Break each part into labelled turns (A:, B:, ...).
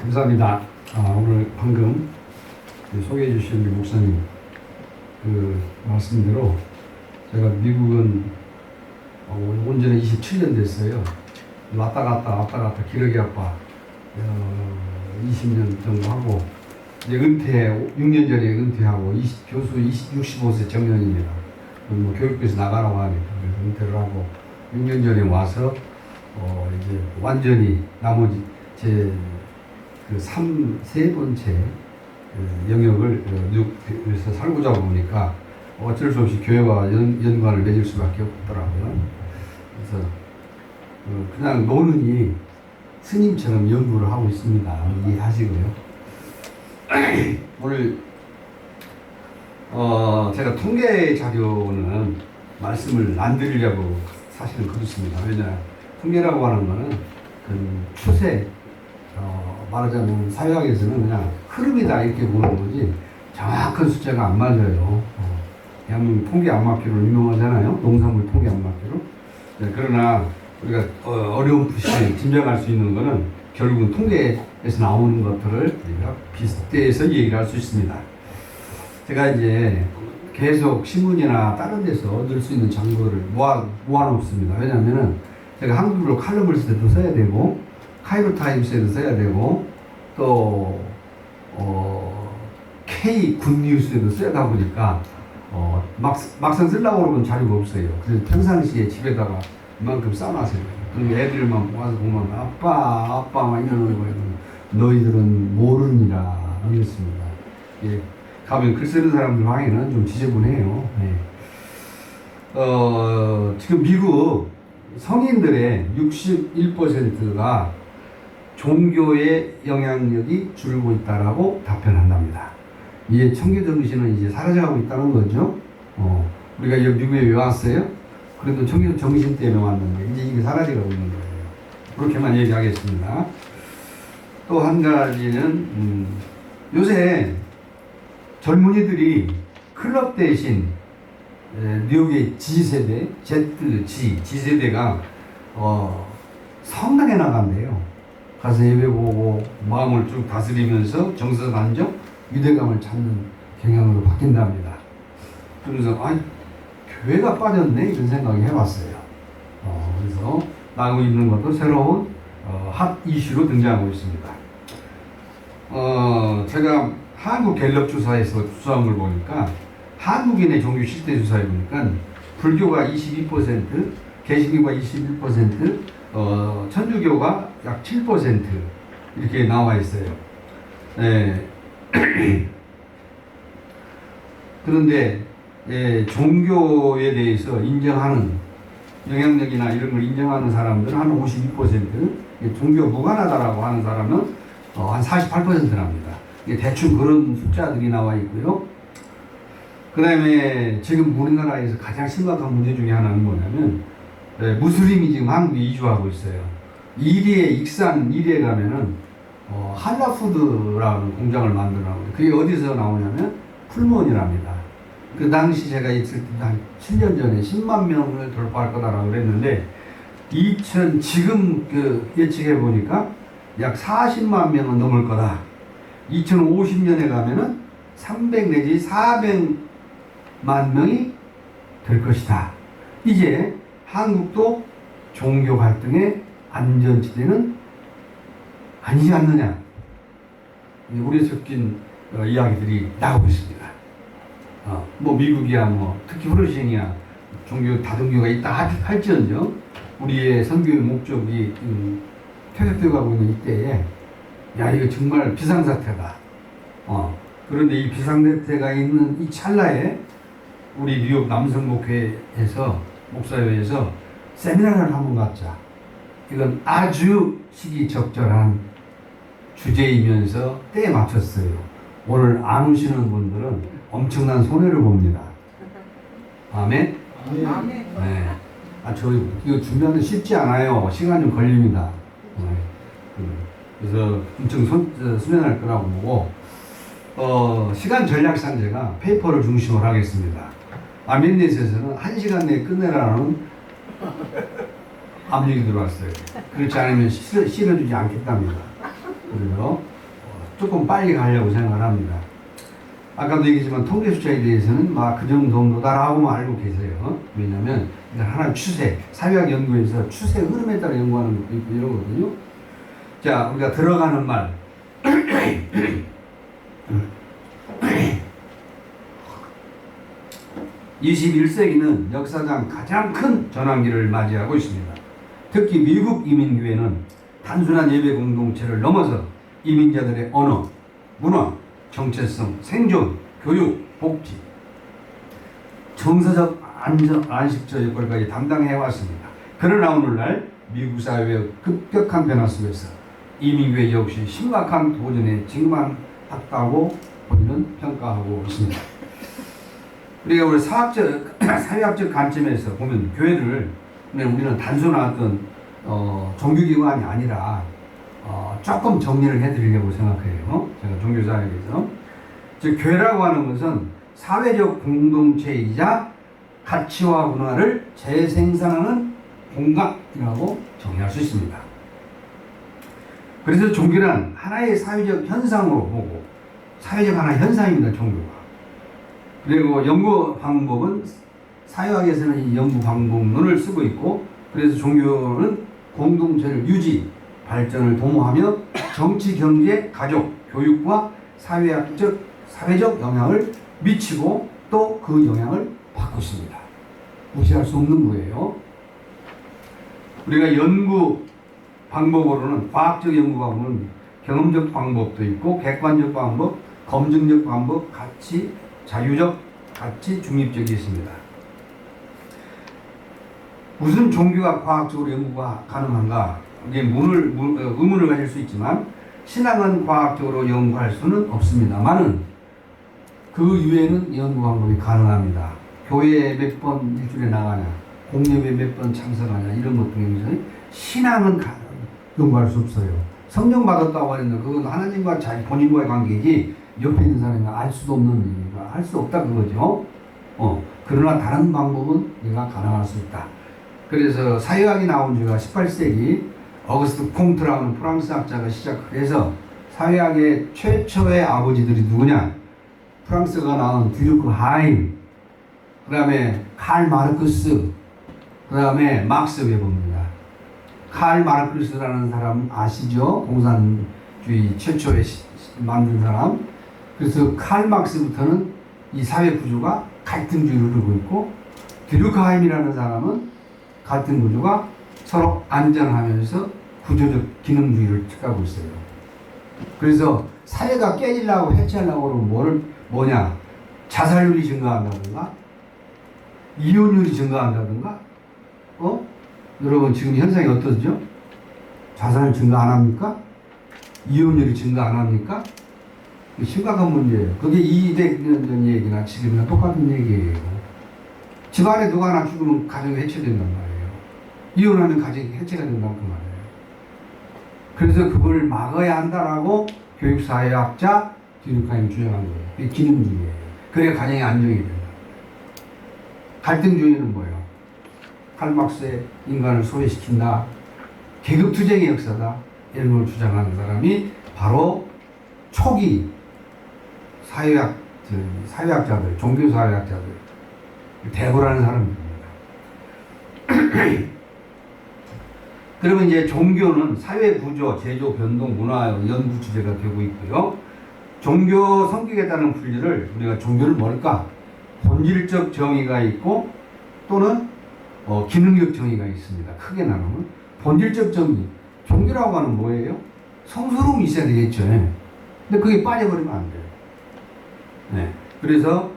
A: 감사합니다. 오늘 방금 소개해 주신 우리 목사님 그 말씀대로 제가 미국은 온 지는 27년 됐어요. 왔다 갔다 기러기 아빠 20년 정도 하고 이제 6년 전에 은퇴하고 교수 65세 정년입니다. 뭐 교육부에서 나가라고 하니까 그래서 은퇴를 하고 6년 전에 와서 이제 완전히 나머지 세 번째 영역을 뉴욕에서 살고자 보니까 어쩔 수 없이 교회와 연관을 맺을 수밖에 없더라고요. 그래서 그냥 노는이 스님처럼 연구를 하고 있습니다. 이해하시고요. 오늘 제가 통계 자료는 말씀을 안 드리려고 사실은 그렇습니다. 왜냐 통계라고 하는 거는 그 추세 말하자면 사회학에서는 그냥 흐름이다 이렇게 보는 거지 정확한 숫자가 안 맞아요. 대한민국 통계 안맞기로 유명하잖아요. 농산물 통계 안맞기로. 네, 그러나 우리가 어려움없이 짐작할 수 있는 거는 결국은 통계에서 나오는 것들을 우리가 빗대서 얘기를 할 수 있습니다. 제가 이제 계속 신문이나 다른 데서 얻을 수 있는 정보를 모아놓습니다. 왜냐하면은 제가 한국어로 칼럼을 쓸 때도 써야 되고 카이로 타임스에도 써야 되고 또 K 굿뉴스에도 써야 하다 보니까 막상 쓰려고 그러면 자료가 없어요. 그래서 평상시에 집에다가 이만큼 쌓아놨어요. 그리고 애들만 모아서 보면 아빠 막 이러는 거예요. 너희들은 모르느니라 이랬습니다. 예, 가면 글 쓰는 사람들 방에는 좀 지저분해요. 네. 지금 미국 성인들의 61%가 종교의 영향력이 줄고 있다라고 답변한답니다. 이게 청교 정신은 이제 사라져가고 있다는 거죠. 우리가 여기 미국에 왜 왔어요? 그래도 청교 정신 때문에 왔는데 이제 이게 사라져가고 있는 거예요. 그렇게만 얘기하겠습니다. 또 한 가지는 요새 젊은이들이 클럽 대신 뉴욕의 G세대, G세대가 성당에 나간대요. 가서 예배 보고 마음을 쭉 다스리면서 정서 안정, 유대감을 찾는 경향으로 바뀐답니다. 그래서 교회가 빠졌네 이런 생각이 해봤어요. 그래서 나오고 있는 것도 새로운 핫 이슈로 등장하고 있습니다. 제가 한국 갤럽 조사에서 조사한 걸 보니까 한국인의 종교 실태 조사해 보니까 불교가 22%, 개신교가 21%, 천주교가 약 7% 이렇게 나와 있어요. 네. 그런데 종교에 대해서 인정하는 영향력이나 이런 걸 인정하는 사람들은 한 52%, 종교 무관하다라고 하는 사람은 한 48%랍니다. 대충 그런 숫자들이 나와 있고요. 그 다음에 지금 우리나라에서 가장 심각한 문제 중에 하나는 뭐냐면 무슬림이 지금 한국에 이주하고 있어요. 익산 이리에 가면은 할라푸드라는 공장을 만들어나고 그게 어디서 나오냐면 풀무원이랍니다. 그 당시 제가 있을 때 한 7년 전에 10만 명을 돌파할 거다라고 그랬는데 지금 예측해 보니까 약 40만 명은 넘을 거다. 2050년에 가면은 300 내지 400만 명이 될 것이다. 이제 한국도 종교 갈등의 안전지대는 아니지 않느냐. 우리 섞인 이야기들이 나오고 있습니다. 뭐 미국이야 특히 프로시아니아 종교 다종교가 있다 할지언정 우리의 선교의 목적이 퇴색되어 가고 있는 이때에 이거 정말 비상사태다. 그런데 이 비상사태가 있는 이 찰나에 우리 뉴욕 남성목회에서 목사회에서 세미나를 한번 갖자. 이건 아주 시기적절한 주제이면서 때에 맞췄어요. 오늘 안 오시는 분들은 엄청난 손해를 봅니다. 아멘? 아멘. 네. 이거 준비하는 게 쉽지 않아요. 시간 좀 걸립니다. 그래서 엄청 수련할 거라고 보고, 시간 전략상 제가 페이퍼를 중심으로 하겠습니다. 아멘넷에서는 1시간 내에 끝내라는 압력이 들어왔어요. 그렇지 않으면 실어주지 않겠답니다. 그래서 조금 빨리 가려고 생각을 합니다. 아까도 얘기했지만 통계 숫자에 대해서는 막 그 정도다라고 알고 계세요. 왜냐하면 이건 하나의 추세, 사회학 연구에서 추세 흐름에 따라 연구하는 것도 있고 이러거든요. 자, 우리가 들어가는 말. 21세기는 역사상 가장 큰 전환기를 맞이하고 있습니다. 특히 미국 이민교회는 단순한 예배 공동체를 넘어서 이민자들의 언어, 문화, 정체성, 생존, 교육, 복지, 정서적 안식처 역할까지 담당해 왔습니다. 그러나 오늘날 미국 사회의 급격한 변화 속에서 이민교회 역시 심각한 도전에 직면했다고 우리는 평가하고 있습니다. 우리가 우리 사회학적 관점에서 보면 교회를 우리는 단순한 어떤 종교기관이 아니라 조금 정리를 해드리려고 생각해요. 제가 종교사회에서. 즉 교회라고 하는 것은 사회적 공동체이자 가치와 문화를 재생산하는 공간이라고 정의할 수 있습니다. 그래서 종교는 하나의 사회적 현상으로 보고 사회적 하나의 현상입니다. 종교가. 그리고 연구 방법은 사회학에서는 이 연구 방법론을 쓰고 있고 그래서 종교는 공동체를 유지, 발전을 도모하며 정치, 경제, 가족, 교육과 사회적 영향을 미치고 또 그 영향을 받고 있습니다. 무시할 수 없는 거예요. 우리가 연구 방법으로는 과학적 연구 방법은 경험적 방법도 있고 객관적 방법, 검증적 방법, 가치, 자유적, 가치, 중립적이 있습니다. 무슨 종교가 과학적으로 연구가 가능한가? 이게 의문을 가질 수 있지만 신앙은 과학적으로 연구할 수는 없습니다만은 그 이외에는 연구 방법이 가능합니다. 교회에 몇 번 일주일에 나가냐, 공예회에 몇 번 참석하냐 이런 것 등에서 신앙은 연구할 수 없어요. 성령 받았다고 하는데 그건 하나님과 자기 본인과의 관계이지 옆에 있는 사람이 알 수도 없는 일이니까 할 수 없다 그거죠. 그러나 다른 방법은 내가 가능할 수 있다. 그래서 사회학이 나온 지가 18세기 어거스트 콩트라는 프랑스 학자가 시작해서 사회학의 최초의 아버지들이 누구냐? 프랑스가 나온 듀르크하임, 그 다음에 칼 마르크스, 그 다음에 막스 웨버입니다. 칼 마르크스라는 사람 아시죠? 공산주의 최초에 만든 사람. 그래서 칼 막스부터는 이 사회 구조가 갈등주의를 이루고 있고 듀르크하임이라는 사람은 갈등 구조가 서로 안전하면서 구조적 기능주의를 측하고 있어요. 그래서 사회가 깨지려고 해체하려고 그러면 뭐냐? 자살률이 증가한다든가 이혼율이 증가한다든가 여러분 지금 현상이 어떠죠? 자살 증가 안 합니까? 이혼율이 증가 안 합니까? 심각한 문제예요. 그게 200년 전 얘기나 지금이나 똑같은 얘기예요. 집안에 누가 하나 죽으면 가정이 해체된단 말이에요. 이혼하면 가정이 해체가 된다고 그 말이에요. 그래서 그걸 막아야 한다라고 교육사회학자 듀르크하임이 주장한 거예요. 그게 기능주의예요. 그래야 가정이 안정이 된다. 갈등주의는 뭐예요? 칼막스의 인간을 소외시킨다. 계급투쟁의 역사다. 이런 걸 주장하는 사람이 바로 초기 사회학자들, 종교사회학자들, 대고라는 사람입니다. 그러면 이제 종교는 사회 구조, 제조, 변동, 문화 연구 주제가 되고 있고요. 종교 성격에 따른 분류를 우리가 종교를 뭘까? 본질적 정의가 있고 또는 기능적 정의가 있습니다. 크게 나누면 본질적 정의. 종교라고 하는 뭐예요? 성스러움이 있어야 되겠죠. 근데 그게 빠져버리면 안 돼요. 네. 그래서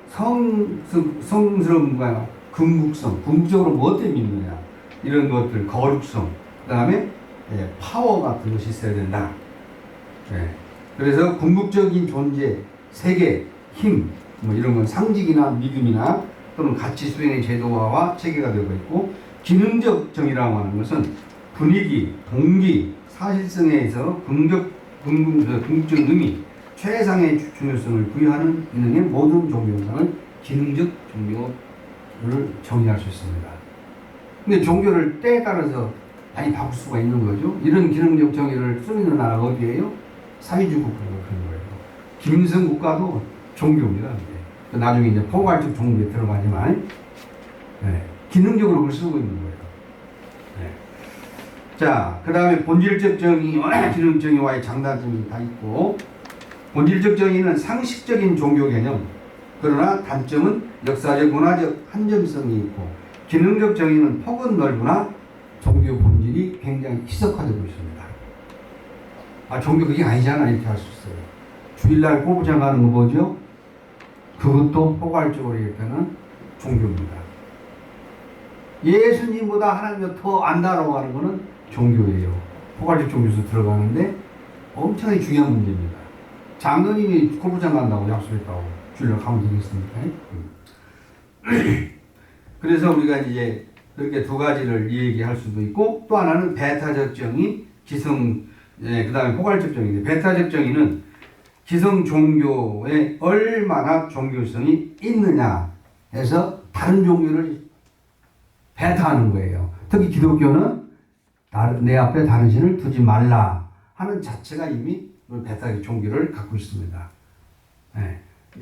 A: 성스러움과 궁극성, 궁극적으로 뭐 때문에 믿느냐 이런 것들, 거룩성, 그 다음에 파워 같은 것이 있어야 된다. 네. 그래서 궁극적인 존재, 세계, 힘, 뭐 이런 건 상징이나 믿음이나 또는 가치 수행의 제도화와 체계가 되고 있고, 기능적 정의라고 하는 것은 분위기, 동기, 사실성에서 긍정적 의미, 최상의 중요성을 부여하는 기능의 모든 종교 현상을 기능적 종교를 정의할 수 있습니다. 근데 종교를 때에 따라서 많이 바꿀 수가 있는 거죠. 이런 기능적 정의를 쓰는 나라가 어디예요? 사회주의 국가가 그런 거예요. 김일성 국가도 종교입니다. 그게. 나중에 이제 포괄적 종교에 들어가지만 기능적으로 그걸 쓰고 있는 거예요. 자, 그 다음에 본질적 정의와 기능적 정의와의 장단점이 다 있고, 본질적 정의는 상식적인 종교 개념, 그러나 단점은 역사적 문화적 한정성이 있고, 기능적 정의는 폭은 넓으나 종교 본질이 굉장히 희석화되고 있습니다. 종교 그게 아니잖아 이렇게 할 수 있어요. 주일날 골프장 가는 거 뭐죠? 그것도 포괄적으로 얘기하는 종교입니다. 예수님보다 하나님을 더 안다라고 하는 것은 종교예요. 포괄적 종교에서 들어가는데 엄청나게 중요한 문제입니다. 장로님이 골프장 간다고 약속했다고 주일날 가면 되겠습니까? 그래서 우리가 이제 그렇게 두 가지를 얘기할 수도 있고, 또 하나는 배타적 정의, 그 다음에 포괄적 정의인데, 배타적 정의는 기성 종교에 얼마나 종교성이 있느냐 해서 다른 종교를 배타하는 거예요. 특히 기독교는 내 앞에 다른 신을 두지 말라 하는 자체가 이미 배타적 종교를 갖고 있습니다.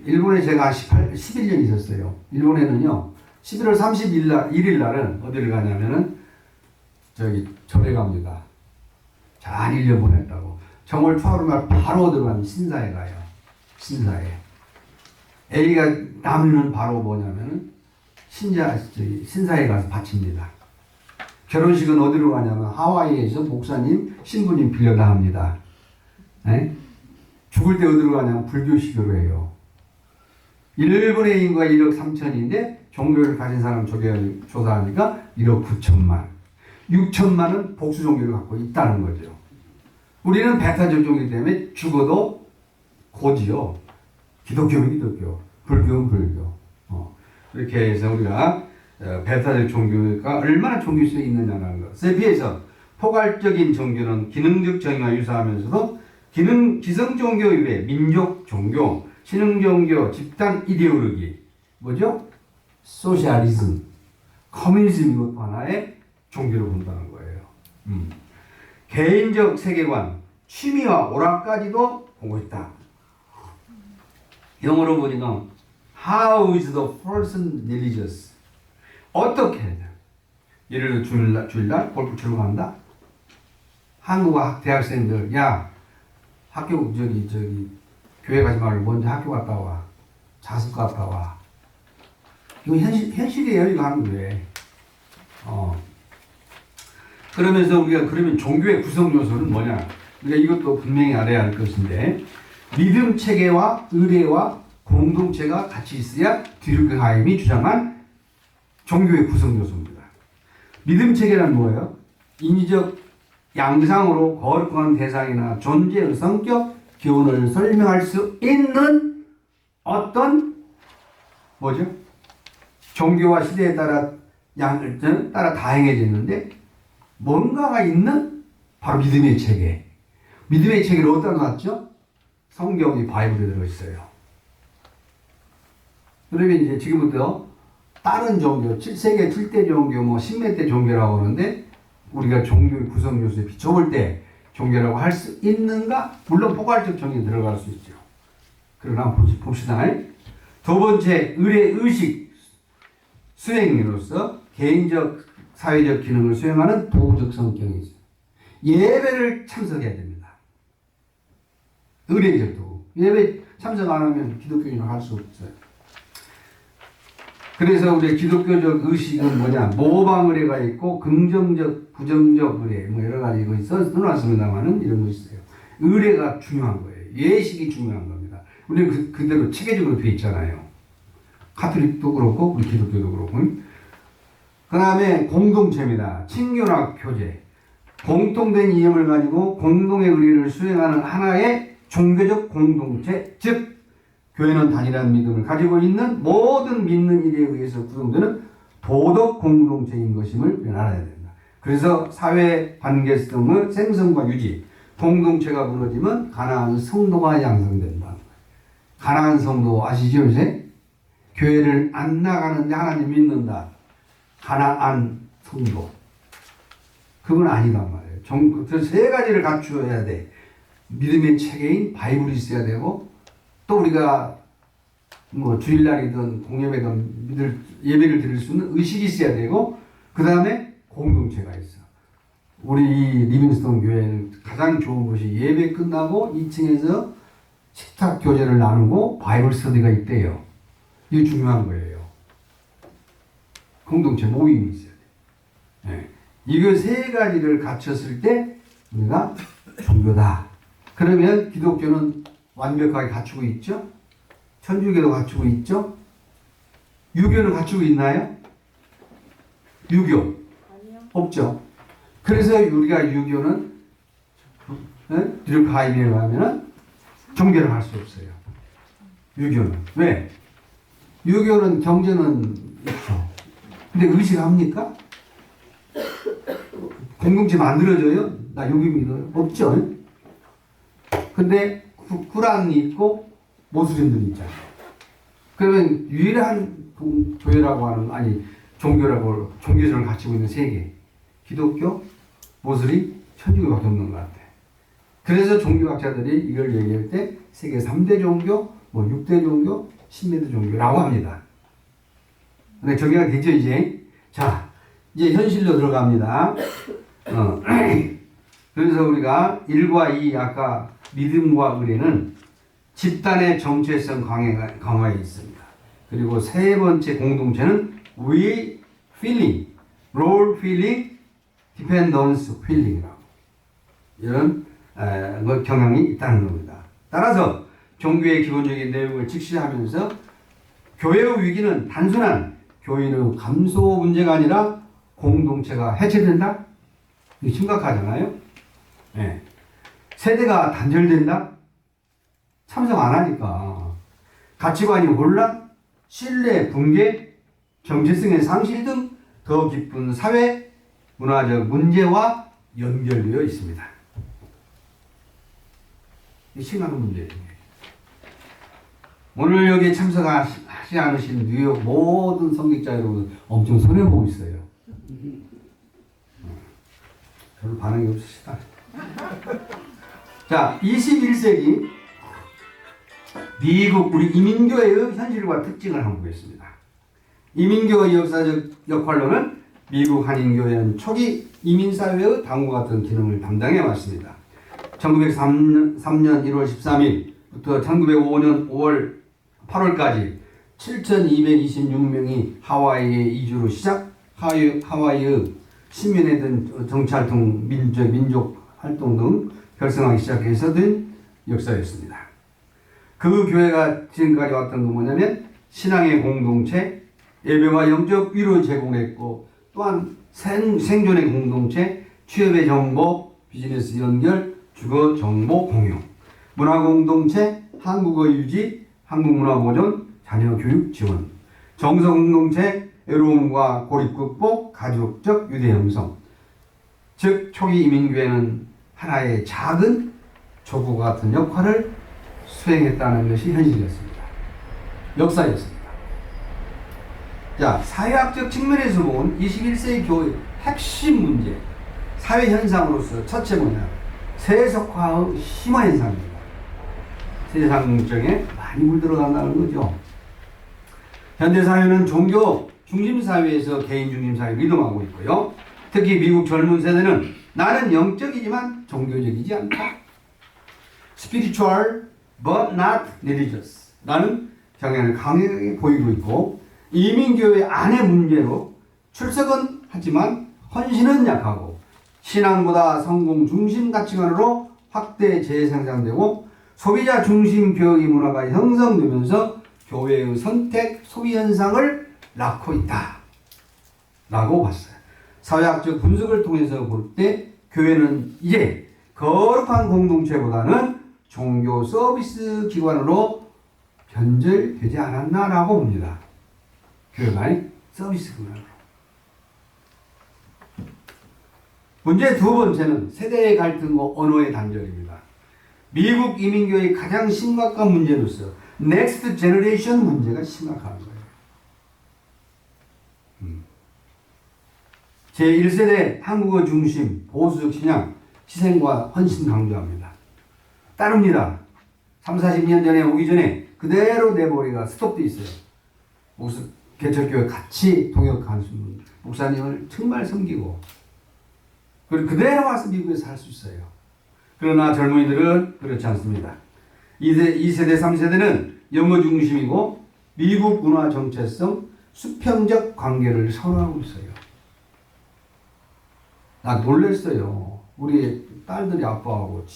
A: 일본에 제가 11년 있었어요. 일본에는요, 11월 31일 날은 어디를 가냐면은 절에 갑니다. 잘 1년 보냈다고. 정월 초하루 날 바로 들어가면 신사에 가요. 신사에. 애기가 남는 바로 뭐냐면은 신사에 가서 바칩니다. 결혼식은 어디로 가냐면 하와이에서 목사님, 신부님 빌려다 합니다. 죽을 때 어디로 가냐면 불교식으로 해요. 일본의 인구가 1억 3천인데 종교를 가진 사람 조사하니까 1억 9천만. 6천만은 복수 종교를 갖고 있다는 거죠. 우리는 배타적 종교이기 때문에 죽어도 고지요. 기독교는 기독교, 불교는 불교. 이렇게 해서 우리가 배타적 종교가 얼마나 종교성이 있느냐는 것에 비해서 포괄적인 종교는 기능적 정의와 유사하면서도 기성 종교 이외에 민족 종교, 신흥 종교, 집단 이데올로기, 뭐죠? 소셜리즘, 커뮤니즘 이것도 하나의 종교로 본다는 거예요. 개인적 세계관, 취미와 오락까지도 보고 있다. 영어로 보니까 How is the person religious? 어떻게 해야 예를 들어 주일날 골프 치러 간다? 한국 대학생들, 야, 학교 교회 가지 말고 먼저 학교 갔다 와. 자습 갔다 와. 이거 현실이에요, 이거 한국에. 그러면서 우리가 그러면 종교의 구성 요소는 뭐냐? 우리가 이것도 분명히 알아야 할 것인데, 믿음 체계와 의례와 공동체가 같이 있어야 듀르크하임이 주장한 종교의 구성 요소입니다. 믿음 체계란 뭐예요? 인위적 양상으로 거룩한 대상이나 존재의 성격, 기운을 설명할 수 있는 어떤 뭐죠? 종교와 시대에 따라 다양해졌는데 뭔가가 있는 바로 믿음의 체계. 믿음의 체계를 어디다 놨죠? 성경이 바이블에 들어있어요. 그러면 이제 지금부터 다른 종교, 세계 7대 종교, 뭐 10몇 대 종교라고 하는데 우리가 종교의 구성 요소에 비춰볼 때 종교라고 할 수 있는가? 물론 포괄적 정의에 들어갈 수 있죠. 그러나 봅시다. 두 번째, 의식 수행으로서 개인적, 사회적 기능을 수행하는 도구적 성격이 있어요. 예배를 참석해야 됩니다. 의례적 도구. 예배 참석 안 하면 기독교인을 할 수 없어요. 그래서 우리 기독교적 의식은 뭐냐? 모방 의례가 있고 긍정적, 부정적 의례 뭐 여러 가지 이거 써놨습니다만은 이런 거 있어요. 의례가 중요한 거예요. 예식이 중요한 겁니다. 우리는 그대로 체계적으로 돼 있잖아요. 카톨릭도 그렇고 우리 기독교도 그렇고. 그 다음에 공동체입니다. 친교나 교제. 공통된 이념을 가지고 공동의 의례를 수행하는 하나의 종교적 공동체, 즉 교회는 단일한 믿음을 가지고 있는 모든 믿는 일에 의해서 구성되는 도덕 공동체인 것임을 우리는 알아야 된다. 그래서 사회 관계성의 생성과 유지, 공동체가 무너지면 가난한 성도가 양성된다. 가난한 성도 아시죠 요새? 교회를 안 나가는데 하나님 믿는다. 가난한 성도. 그건 아니단 말이에요. 그 세 가지를 갖추어야 돼. 믿음의 체계인 바이블이 있어야 되고, 또 우리가 뭐 주일날이든 공예배든 예배를 드릴 수 있는 의식이 있어야 되고, 그 다음에 공동체가 있어. 우리 이 리빙스톤 교회는 가장 좋은 것이 예배 끝나고 2층에서 식탁 교제를 나누고 바이블 스터디가 있대요. 이게 중요한 거예요. 공동체 모임이 있어야 돼. 네. 이거 세 가지를 갖췄을 때 우리가 종교다. 그러면 기독교는 완벽하게 갖추고 있죠? 천주교도 갖추고 있죠? 유교는 갖추고 있나요? 유교? 아니요. 없죠. 그래서 우리가 유교는 드루카임에 가면은 종교를 할 수 없어요. 유교는. 왜? 유교는 경제는 있죠. 근데 의식합니까? 공동체 만들어져요? 나 여기 믿어요? 없죠. 근데 쿠란이 있고 모슬림들이 있잖아요. 그러면 유일한 교회라고 하는, 아니 종교라고, 종교전을 갖추고 있는 세계, 기독교, 모슬림, 천주교밖에 없는 것 같아요. 그래서 종교학자들이 이걸 얘기할 때 세계 3대 종교, 뭐 6대 종교, 10대 종교라고 합니다. 근데 정리가 되죠, 이제? 자, 이제 현실로 들어갑니다. 그래서 우리가 1과 2, 아까 믿음과 의뢰는 집단의 정체성 강화에 있습니다. 그리고 세 번째 공동체는 We feeling, role feeling, dependence feeling이라고. 이런 경향이 있다는 겁니다. 따라서 종교의 기본적인 내용을 직시하면서 교회의 위기는 단순한 교인의 감소 문제가 아니라 공동체가 해체된다? 이거 심각하잖아요. 네. 세대가 단절된다? 참석 안 하니까. 가치관이 혼란, 신뢰 붕괴, 정체성의 상실 등 더 깊은 사회, 문화적 문제와 연결되어 있습니다. 이 심각한 문제예요. 오늘 여기에 참석하지 않으신 뉴욕 모든 성직자 여러분 엄청 손해보고 있어요. 별로 반응이 없으시다. 자, 21세기 미국 우리 이민교회의 현실과 특징을 한번 보겠습니다. 이민교의 역사적 역할로는 미국 한인교회는 초기 이민사회의 당과 같은 기능을 담당해 왔습니다. 1903년 1월 13일부터 1905년 5월 8월까지 7,226명이 하와이에 이주로 시작, 하와이의 시민회든 정치활동, 민족 활동 등 결성하기 시작해서 된 역사였습니다. 그 교회가 지금까지 왔던 건 뭐냐면 신앙의 공동체, 예배와 영적 위로 제공했고, 또한 생존의 공동체, 취업의 정보, 비즈니스 연결, 주거 정보 공유, 문화 공동체, 한국어 유지, 한국 문화 보존, 자녀 교육 지원, 정서 공동체, 외로움과 고립 극복, 가족적 유대 형성. 즉 초기 이민교회는 하나의 작은 조국 같은 역할을 수행했다는 것이 현실이었습니다. 역사였습니다. 자, 사회학적 측면에서 본 21세기 교회의 핵심 문제, 사회 현상으로서 첫째 뭐냐? 세속화의 심화 현상입니다. 세상정에 많이 물들어간다는 거죠. 현대사회는 종교 중심 사회에서 개인 중심 사회로 이동하고 있고요. 특히 미국 젊은 세대는 나는 영적이지만 종교적이지 않다. Spiritual but not religious. 라는 경향을 강하게 보이고 있고, 이민교회 안의 문제로 출석은 하지만 헌신은 약하고, 신앙보다 성공 중심 가치관으로 확대 재생산되고, 소비자 중심 교육의 문화가 형성되면서 교회의 선택 소비 현상을 낳고 있다 라고 봤어요. 사회학적 분석을 통해서 볼 때 교회는 이제 거룩한 공동체보다는 종교 서비스 기관으로 변절되지 않았나 라고 봅니다. 교회가 서비스 기관으로. 문제 두 번째는 세대의 갈등과 언어의 단절입니다. 미국 이민교회의 가장 심각한 문제로서 넥스트 제너레이션 문제가 심각한 거예요. 제1세대 한국어 중심 보수적 신앙, 희생과 헌신 강조합니다. 따릅니다. 3, 40년 전에 오기 전에 그대로 내 머리가 스톱돼 있어요. 개척교회 같이 동역한 목사님을 정말 섬기고 그리고 그대로 와서 미국에서 살 수 있어요. 그러나 젊은이들은 그렇지 않습니다. 2세대, 3세대는 영어 중심이고 미국 문화 정체성, 수평적 관계를 선호하고 있어요. 나 놀랬어요. 우리 딸들이 아빠하고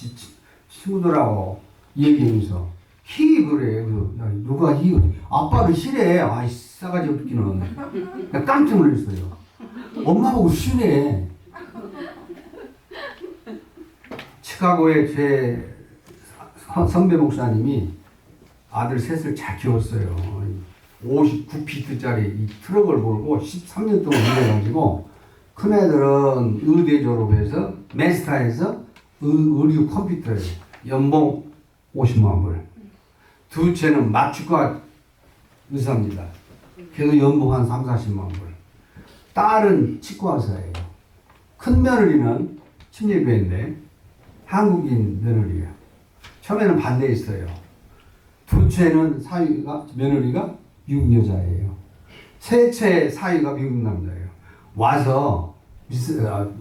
A: 친구들하고 얘기하면서 히 그래. 야, 누가 히 아빠를 싫어해. 아이 싸가지 없기는. 나 깜짝 놀랐어요. 엄마 보고 싫어해. 시카고의 제 선배 목사님이 아들 셋을 잘 키웠어요. 59피트짜리 이 트럭을 몰고 13년 동안 일해가지고 큰애들은 의대 졸업해서 메스타에서 의류 컴퓨터에 연봉 50만 불. 둘째는 마취과 의사입니다. 그래도 연봉 한 3, 40만 불. 딸은 치과 의사예요. 큰 며느리는 침례교회인데 한국인 며느리예요. 처음에는 반대했어요. 둘째는 며느리가 미국 여자예요. 셋째 사위가 미국 남자예요. 와서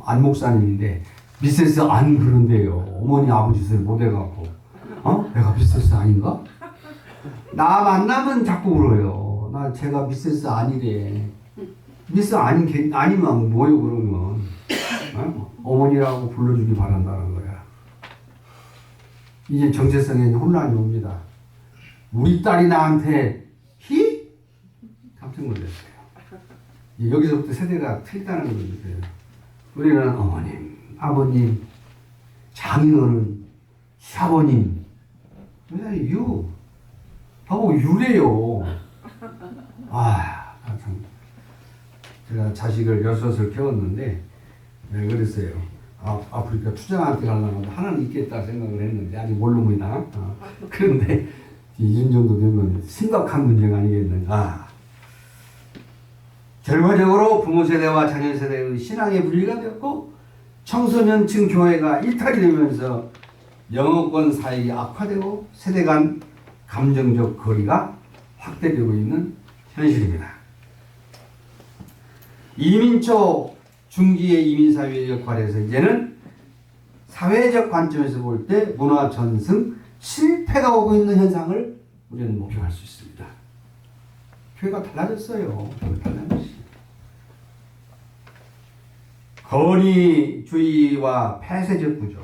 A: 안 목사님인데 미세스 안 그런데요. 어머니 아버지 짓을 못해갖고 내가 미세스 아닌가? 나 만나면 자꾸 울어요. 나 제가 미세스 아니래. 미세스 아니면 뭐요 그러면 어머니라고 불러주기 바란다는 거야. 이제 정체성에 혼란이 옵니다. 우리 딸이 나한테 깜짝 놀랐어요. 여기서부터 세대가 틀리다는 걸 느껴요. 우리는 어머님, 아버님, 장인어른, 사모님, 왜 유? 하고 유래요. 참. 제가 자식을 6을 키웠는데, 그랬어요. 아프리카 투자한테 가려면 하나는 있겠다 생각을 했는데, 아직 모릅니다. 그런데, 이런 정도 되면 심각한 문제가 아니겠는가. 결과적으로 부모 세대와 자녀 세대의 신앙의 분리가 되었고 청소년층 교회가 일탈이 되면서 영어권 사역이 악화되고 세대 간 감정적 거리가 확대되고 있는 현실입니다. 이민 초 중기의 이민사회의 역할에서 이제는 사회적 관점에서 볼 때 문화 전승 실패가 오고 있는 현상을 우리는 목격할 수 있습니다. 교회가 달라졌어요. 권위주의와 폐쇄적 구조.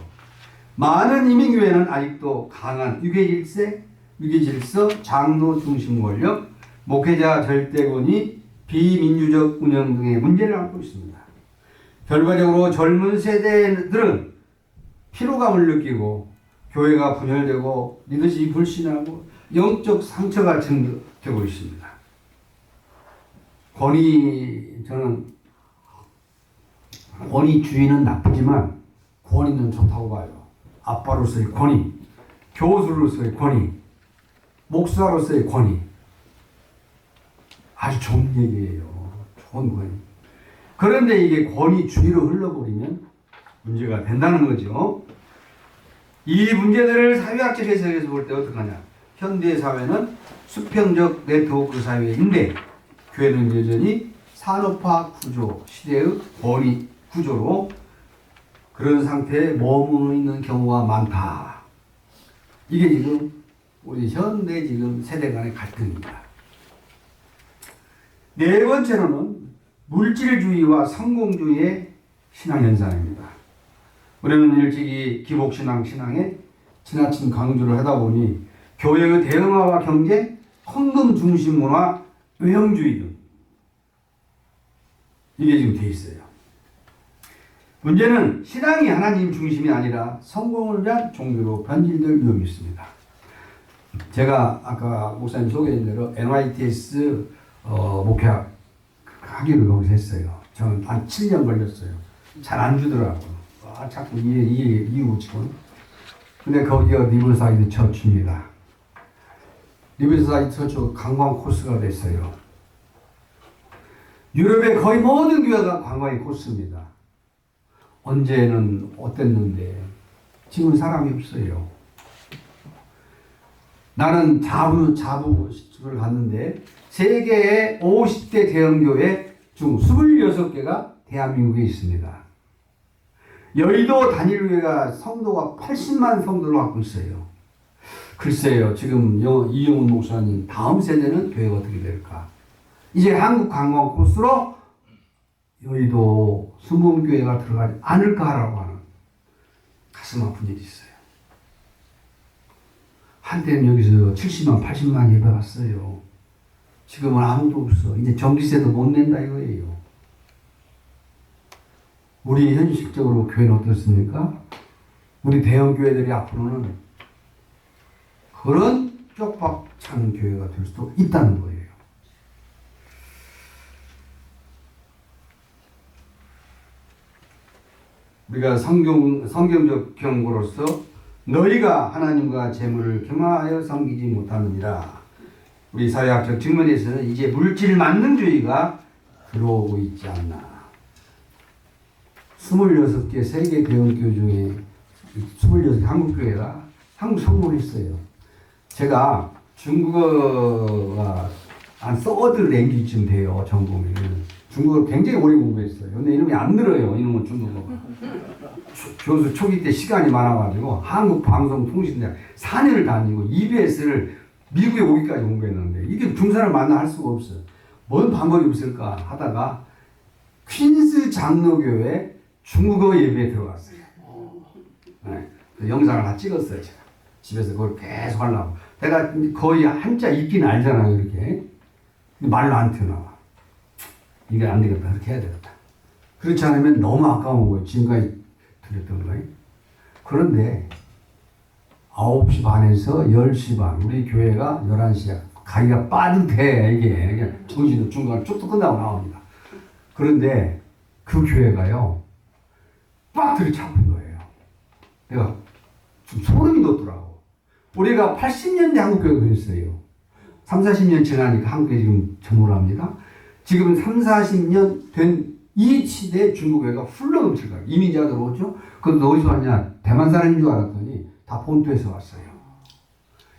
A: 많은 이민교회는 아직도 강한 유계질서, 장로 중심 권력, 목회자 절대권위, 비민주적 운영 등의 문제를 안고 있습니다. 결과적으로 젊은 세대들은 피로감을 느끼고 교회가 분열되고 리더십이 불신하고 영적 상처가 증가되고 있습니다. 권위주의는 나쁘지만 권위는 좋다고 봐요. 아빠로서의 권위, 교수로서의 권위, 목사로서의 권위. 아주 좋은 얘기예요. 좋은 권위. 그런데 이게 권위주의로 흘러버리면 문제가 된다는 거죠. 이 문제들을 사회학적 해석에서 볼 때 어떡하냐. 현대 사회는 수평적 네트워크 사회인데 교회는 여전히 산업화 구조, 시대의 권위 구조로 그런 상태에 머무르고 있는 경우가 많다. 이게 지금 우리 현대 지금 세대 간의 갈등입니다. 네 번째로는 물질주의와 성공주의의 신앙 현상입니다. 우리는 일찍이 기복신앙에 지나친 강조를 하다 보니 교회의 대응화와 경쟁, 헌금 중심 문화, 외형주의 등 이게 지금 돼 있어요. 문제는 신앙이 하나님 중심이 아니라 성공을 위한 종교로 변질될 위험이 있습니다. 제가 아까 목사님 소개한 대로 NYTS 목회학 학위를 거기서 했어요. 저는 한 7년 걸렸어요. 잘 안 주더라고요. 자꾸 이유 지금. 근데 거기가 리버사이드 처치입니다. 리버사이드 처치가 관광 코스가 됐어요. 유럽의 거의 모든 교회가 관광의 코스입니다. 언제는 어땠는데 지금 사람이 없어요. 나는 자부를 갔는데 세계의 50대 대형교회 중 26개가 대한민국에 있습니다. 여의도 단일교회가 성도가 80만 성도를 갖고 있어요. 글쎄요, 지금 이용훈 목사님 다음 세대는 교회가 어떻게 될까? 이제 한국 관광 코스로 여의도 순복음교회가 들어가지 않을까라고 하는 가슴 아픈 일이 있어요. 한때는 여기서 70만, 80만 예배 왔어요. 지금은 아무도 없어. 이제 전기세도 못 낸다 이거예요. 우리 현실적으로 교회는 어떻습니까? 우리 대형 교회들이 앞으로는 그런 쪽박찬 교회가 될 수도 있다는 거예요. 우리가 성경적 경고로서 너희가 하나님과 재물을 겸하여 섬기지 못하느니라. 우리 사회학적 측면에서는 이제 물질 만능주의가 들어오고 있지 않나. 26개 세계 대형교회 중에 26개 한국교회가 한국 성공했어요. 제가 중국어가 한 서드 랭귀지쯤 돼요. 전공에는. 중국어를 굉장히 오래 공부했어요. 근데 이놈이 안 늘어요. 이놈은 중국어가. 교수 초기 때 시간이 많아가지고 한국방송통신대학 4년을 다니고 EBS를 미국에 오기까지 공부했는데 이게 중사를 만나 할 수가 없어요. 뭔 방법이 없을까 하다가 퀸스 장로교회 중국어 예배에 들어갔어요. 네, 그 영상을 다 찍었어요. 제가 집에서 그걸 계속 하려고. 내가 거의 한자 읽긴 알잖아요. 이렇게. 근데 말로 안 튀어나와. 이게 안 되겠다. 그렇게 해야 되겠다. 그렇지 않으면 너무 아까운 거예요. 지금까지 들었던 거예요. 그런데 9시 반에서 10시 반 우리 교회가 11시야. 가기가 빠듯해. 이게 정신도 중간에 쭉쭉 끝나고 나옵니다. 그런데 그 교회가요. 빡 들이잡은 거예요. 내가 좀 소름이 돋더라고. 우리가 80년대 한국교회가 그랬어요. 3, 40년 지나니까 한국에 지금 전무합니다. 지금 3, 40년 된 이 시대에 중국교회가 훌러넘칠 거예요. 이민자가 들어오죠. 그것도 어디서 왔냐. 대만 사람인 줄 알았더니 다 본토에서 왔어요.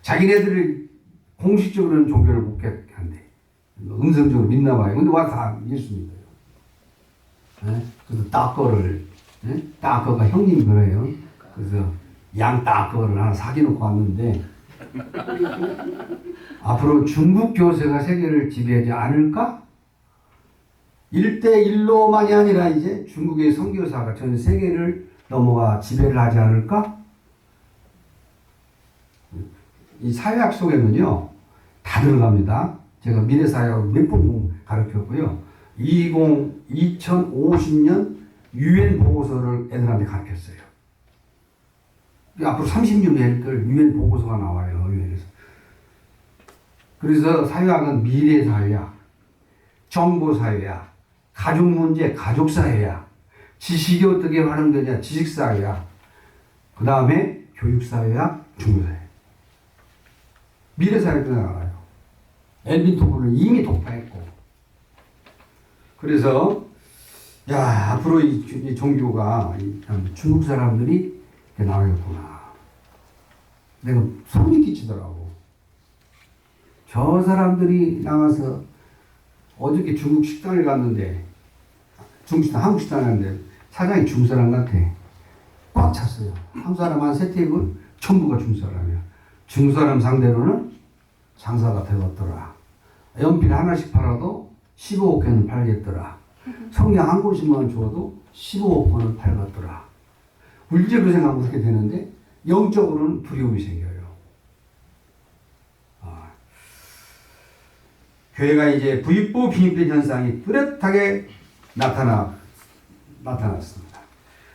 A: 자기네들이 공식적으로는 종교를 못 갖게 한대. 음성적으로 믿나 봐요. 근데 와서 다 예수 믿어요. 네? 그래서 따꺼를 네? 따꺼가 형님 그래요. 그래서 양 따꺼를 하나 사귀놓고 왔는데 앞으로 중국 교세가 세계를 지배하지 않을까? 1대1로만이 아니라 이제 중국의 선교사가 전 세계를 넘어가 지배를 하지 않을까? 이 사회학 속에는요 다 들어갑니다. 제가 미래사회학을 몇 번 가르쳤고요. 2050년 UN 보고서를 애들한테 가르쳤어요. 앞으로 30년 애들 UN 보고서가 나와요. UN에서. 그래서 사회학은 미래사회학, 정보사회학, 가족문제, 가족사회학, 지식이 어떻게 활용되냐, 지식사회학, 그 다음에 교육사회학, 중사회. 미래사회도 나와요. 엘빈 토플을 이미 독파했고. 그래서 야 앞으로 이 종교가 중국 사람들이 나오겠구나. 내가 소름이 끼치더라고. 저 사람들이 나가서 어저께 중국 식당에 갔는데 중국 식당, 한국 식당에 갔는데 사장이 중국 사람 같아. 꽉 찼어요. 한국 사람 한 세 테이블 전부가 중국 사람이야. 중국 사람 상대로는 장사가 되었더라. 연필 하나씩 팔아도 15억 개는 팔겠더라. 성경 한 권씩만 줘도 15억 권을 팔겠더라. 물질로 생각하면 그렇게 되는데 영적으로는 두려움이 생겨요. 교회가 이제 부익부 빈익된 현상이 뚜렷하게 나타났습니다.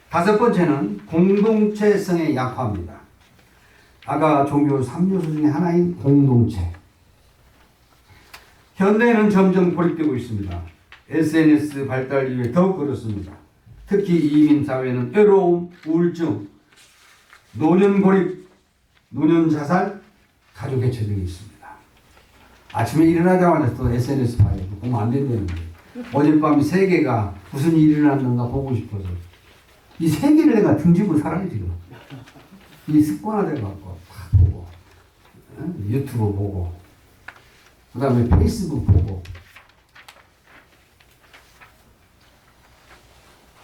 A: 다섯 번째는 공동체성의 약화입니다. 아까 종교 3요소 중에 하나인 공동체. 현대는 점점 고립되고 있습니다. SNS 발달 이후에 더욱 그렇습니다. 특히 이민 사회는 외로움, 우울증, 노년 고립, 노년 자살, 가족 해체 등이 있습니다. 아침에 일어나자마자 또 SNS 봐요. 보면 안 된다는데. 어젯밤에 세계가 무슨 일이 일어났는가 보고 싶어서. 이 세계를 내가 등지고 살아요, 지금. 이 습관화돼갖고 다 보고. 유튜브 보고, 그 다음에 페이스북 보고,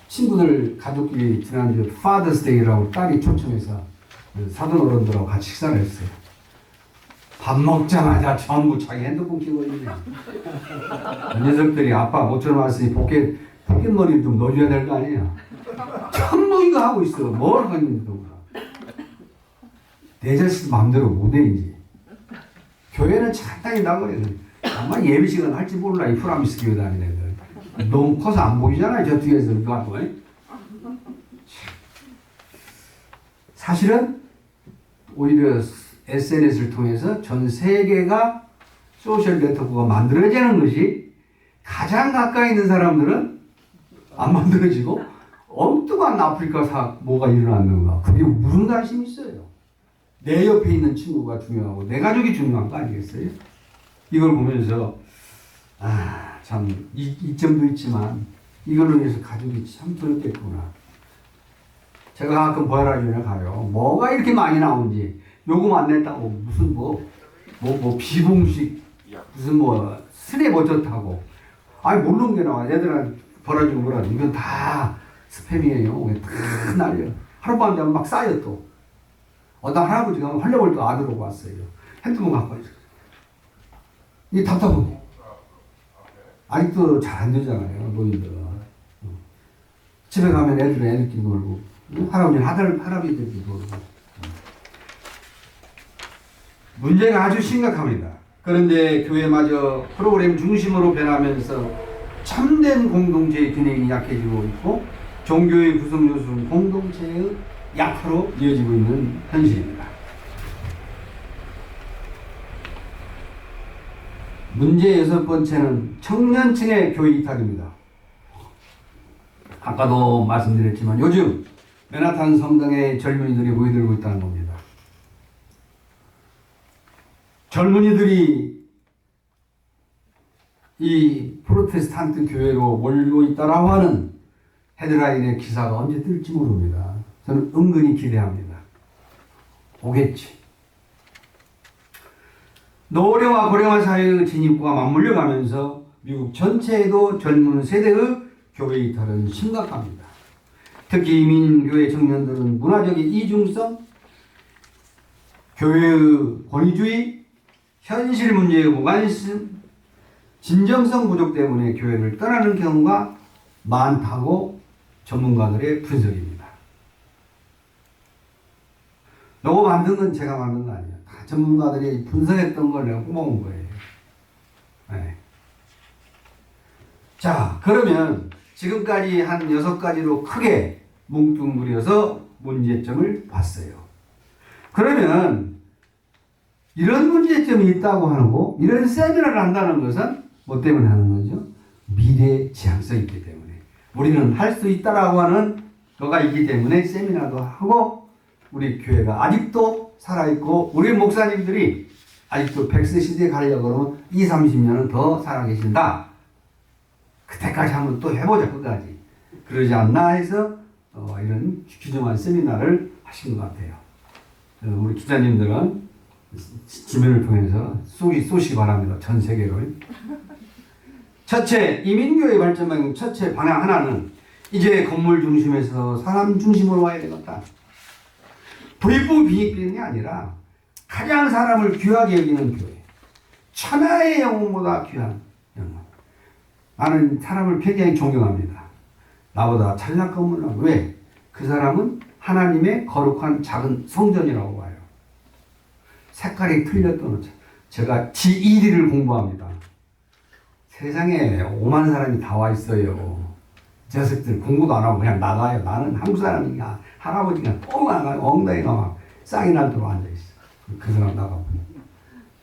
A: 친구들, 가족끼리 지난주에 파더스데이라고 딸이 초청해서 사돈 어른들하고 같이 식사를 했어요. 밥 먹자마자 전부 자기 핸드폰 켜고 있네. 녀석들이 아빠 모처럼 왔으니 포켓머리 좀 넣어줘야 될 거 아니야. 전부 이거 하고 있어. 뭘 하고 있는지 몰라. 내 자식 마음대로 못해 이제. 교회는 잔당히 나가래. 아마 예배 시간 할지 몰라. 이 프라미스 교회 다니는 애들. 너무 커서 안 보이잖아요. 저 뒤에서 이거 하고. 사실은 오히려 SNS를 통해서 전 세계가 소셜 네트워크가 만들어지는 것이 가장 가까이 있는 사람들은 안 만들어지고 엉뚱한 아프리카 뭐가 일어났는가. 그게 무슨 관심이 있어요. 내 옆에 있는 친구가 중요하고 내 가족이 중요한 거 아니겠어요? 이걸 보면서 참 이점도 있지만 이걸로 인해서 가족이 참 부럽겠구나. 제가 가끔 보혈라디오에 가요. 뭐가 이렇게 많이 나오는지 요금 안 냈다고 무슨 비봉식 무슨 스냅 어쩌다고 아니 모르는 게 나와. 얘들은 벌어지고 뭐라도 이건 다 스팸이에요. 다 날려. 하룻밤 자면 막 쌓여 또. 어떤 할아버지가 활력을 또 아들 오고 왔어요. 핸드폰 갖고 있어요. 이게 답답하고. 아직도 잘 안 되잖아요. 노인들은. 집에 가면 애들은 애들끼리 놀고 할아버지는 할아버지들끼리 놀고. 문제가 아주 심각합니다. 그런데 교회마저 프로그램 중심으로 변하면서 참된 공동체의 균형이 약해지고 있고 종교의 구성 요소는 공동체의 약화로 이어지고 있는 현실입니다. 문제 6번째는 청년층의 교회 이탈입니다. 아까도 말씀드렸지만 요즘 맨하탄 성당에 젊은이들이 모여들고 있다는 겁니다. 젊은이들이 이 프로테스탄트 교회로 몰리고 있다라고 하는 헤드라인의 기사가 언제 뜰지 모릅니다. 저는 은근히 기대합니다. 오겠지. 노령화 고령화 사회의 진입과 맞물려 가면서 미국 전체에도 젊은 세대의 교회 이탈은 심각합니다. 특히 이민교회 청년들은 문화적인 이중성, 교회의 권위주의, 현실 문제의 무관심, 진정성 부족 때문에 교회를 떠나는 경우가 많다고 전문가들의 분석입니다. 요거 만든 건 제가 만든 거 아니에요. 다 전문가들이 분석했던 걸 내가 뽑아온 거예요. 네. 자, 그러면 지금까지 한 6가지로 크게 뭉뚱그려서 문제점을 봤어요. 그러면 이런 문제점이 있다고 하고 이런 세미나를 한다는 것은 뭐 때문에 하는 거죠? 미래 지향성이 있기 때문에. 우리는 할 수 있다라고 하는 거가 있기 때문에 세미나도 하고 우리 교회가 아직도 살아있고 우리 목사님들이 아직도 100세 시대에 가려고 그러면 20, 30년은 더 살아계신다. 그때까지 한번 또 해보자 끝까지. 그러지 않나 해서 이런 규정한 세미나를 하신 것 같아요. 우리 기자님들은 지면을 통해서 쏘시기 바랍니다. 전 세계로. 첫째, 이민교회 발전 방향 첫째 방향 하나는 이제 건물 중심에서 사람 중심으로 와야 되겠다. 부익부 빈익빈이 아니라 가장 사람을 귀하게 여기는 교회. 천하의 영혼보다 귀한 영혼. 나는 사람을 굉장히 존경합니다. 나보다 잘난 건물로. 왜? 그 사람은 하나님의 거룩한 작은 성전이라고 봐요. 색깔이 틀렸던 제가 G1위를 공부합니다. 세상에 5만 사람이 다 와 있어요. 녀석들 공부도 안 하고 그냥 나가요. 나는 한국 사람이냐 할아버지가 똥 나가요. 엉덩이가 막 쌍이 날도록 앉아있어. 그 사람 나가고.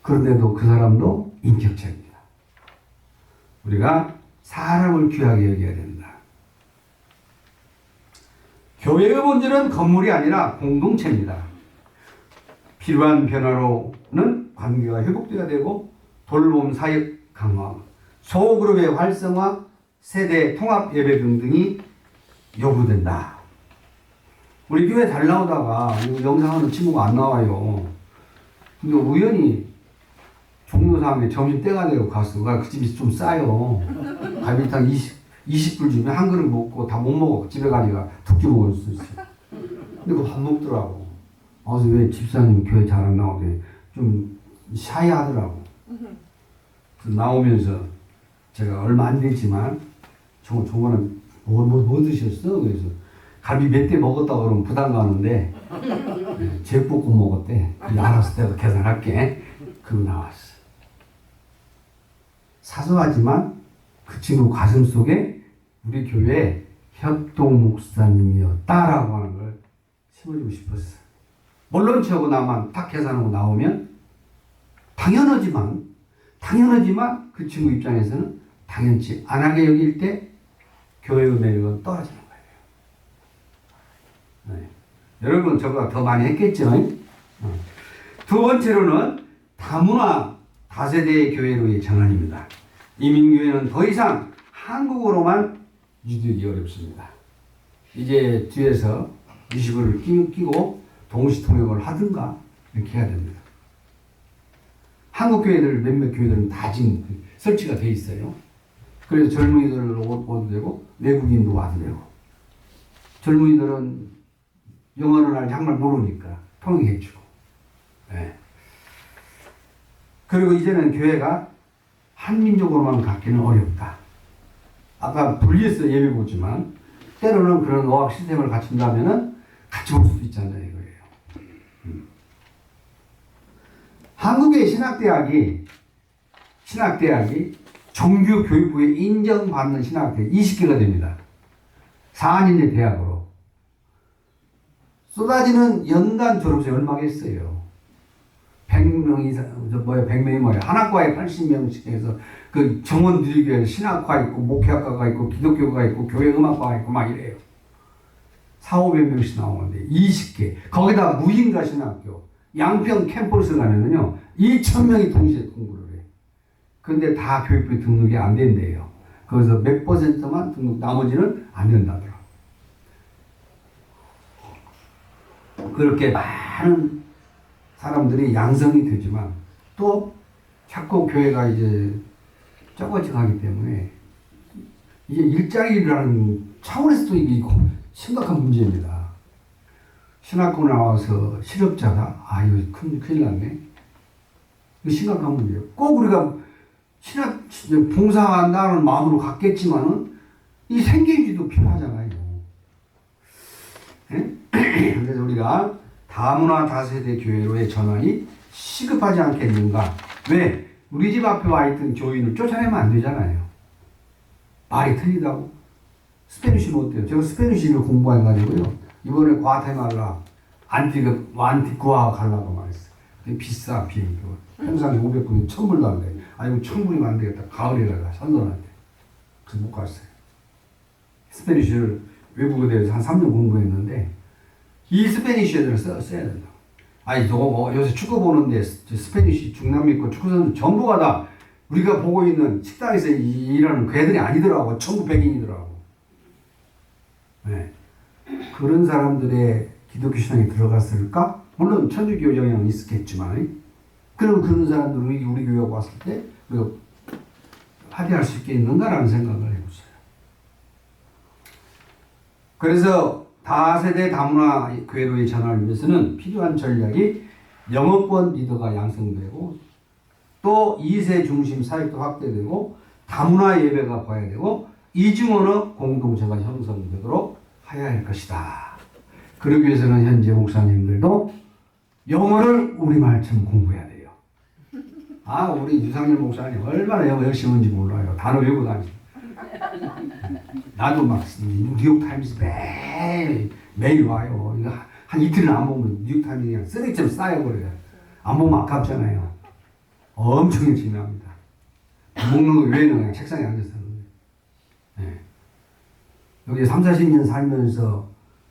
A: 그런데도 그 사람도 인격체입니다. 우리가 사람을 귀하게 여겨야 된다. 교회의 본질은 건물이 아니라 공동체입니다. 필요한 변화로는 관계가 회복되어야 되고 돌봄 사역 강화, 소그룹의 활성화, 세대 통합 예배 등등이 요구된다. 우리 교회 잘 나오다가 영상하는 친구가 안 나와요. 근데 우연히 종로상에 점심 때가 되고 갔어. 그 집이 좀 싸요. 갈비탕 20불 주면 한 그릇 먹고 다 못 먹어. 집에 가니까 두 끼 먹을 수 있어. 근데 그거 밥 먹더라고. 그래서 왜 집사님 교회 잘 안 나오게 좀 샤이하더라고. 나오면서 제가 얼마 안 됐지만 저거는 뭐 드셨어? 그래서 갈비 몇 대 먹었다 그러면 부담 가는데 제육볶음 먹었대. 알았어, 내가 계산할게. 그거 나왔어. 사소하지만 그 친구 가슴 속에 우리 교회 협동 목사님이었다라고 하는 걸 심어주고 싶었어. 물론 저거 나만 딱 계산하고 나오면 당연하지만 그 친구 입장에서는 당연치 않게 여길 때 교회의 매력은 떨어지는 거예요. 네. 여러분 저보다 더 많이 했겠죠? 두 번째로는 다문화 다세대 교회로의 전환입니다. 이민교회는 더 이상 한국어로만 유지되기 어렵습니다. 이제 뒤에서 유시구를 끼고 동시 통역을 하든가 이렇게 해야 됩니다. 한국 교회들 몇몇 교회들은 다 지금 설치가 돼 있어요. 그래서 젊은이들 오도 되고 외국인도 와도 되고 젊은이들은 영어를 정말 모르니까 통역해주고. 네. 그리고 이제는 교회가 한민족으로만 갖기는 어렵다. 아까 분리해서 예배 보지만 때로는 그런 어학 시스템을 갖춘다면은 같이 올 수도 있잖아요, 이거예요. 한국의 신학대학이 정규교육부에 인정받는 신학대학 20개가 됩니다. 4학년제 대학으로. 쏟아지는 연간 졸업생이 얼마겠어요? 100명 이상, 100명이 뭐야. 한 학과에 80명씩 해서 그 정원 누리교회는 신학과 있고, 목회학과가 있고, 기독교가 있고, 교회음악과가 있고, 막 이래요. 4,500명씩 나오는데 20개. 거기다 무인가 신학교, 양평 캠퍼스 가면은요, 2,000명이 동시에 공부를 해. 근데 다 교육부에 등록이 안 된대요. 거기서 몇 %만 등록, 나머지는 안 된다더라. 그렇게 많은 사람들이 양성이 되지만 또 자꾸 교회가 이제 적어지기 때문에 이게 일자리라는 차원에서도 이게 심각한 문제입니다. 신학교 나와서 실업자다? 아, 이거 큰일 났네. 이거 심각한 문제예요. 꼭 우리가 신학, 봉사한다는 마음으로 갔겠지만은 이 생계유지도 필요하잖아요. 네? 그래서 우리가 다문화 다세대 교회로의 전환이 시급하지 않겠는가? 왜? 우리 집 앞에 와 있던 교인을 쫓아내면 안 되잖아요. 말이 틀리다고? 스페니쉬는 어때요? 제가 스페니쉬를 공부해가지고요. 이번에 과테말라, 안티구아 가려고 말했어요. 비싸, 비행기. 평상시 500불이 1,000불도 안 돼. 아이고, 1,000불이면 안 되겠다. 가을이라가 선선한데. 그래서 못 갔어요. 스페니쉬를 외국어대에서 한 3년 공부했는데, 이 스페니쉬 애들을 써야 된다. 아니, 저거 요새 축구 보는데 스페니쉬 중남미 거 축구 선수 전부가 다 우리가 보고 있는 식당에서 일하는 그 애들이 아니더라고. 전부 백인이더라고. 네. 그런 사람들의 기독교 신앙에 들어갔을까? 물론 천주교 영향은 있었겠지만, 그럼 그런 사람들이 우리 교회에 왔을 때 우리가 합의할 수 있겠는가라는 생각을 해보세요. 그래서 다세대 다문화 교회로의 전환을 위해서는 필요한 전략이 영어권 리더가 양성되고 또 2세 중심 사역도 확대되고 다문화 예배가 봐야 되고 이중언어 공동체가 형성되도록 해야 할 것이다. 그러기 위해서는 현재 목사님들도 영어를 우리말처럼 공부해야 돼요. 아, 우리 유상열 목사님 얼마나 영어 열심히 하는지 몰라요. 단어 외우고 다니죠. 나도 막 뉴욕타임스 매일 와요. 이거 한 이틀은 안 보면 뉴욕타임스 그냥 쓰레기처럼 쌓여버려요. 안 보면 아깝잖아요. 엄청 열심히 합니다. 먹는 거 외에는 그냥 책상에 앉아서 하는데. 네. 여기 30-40년 살면서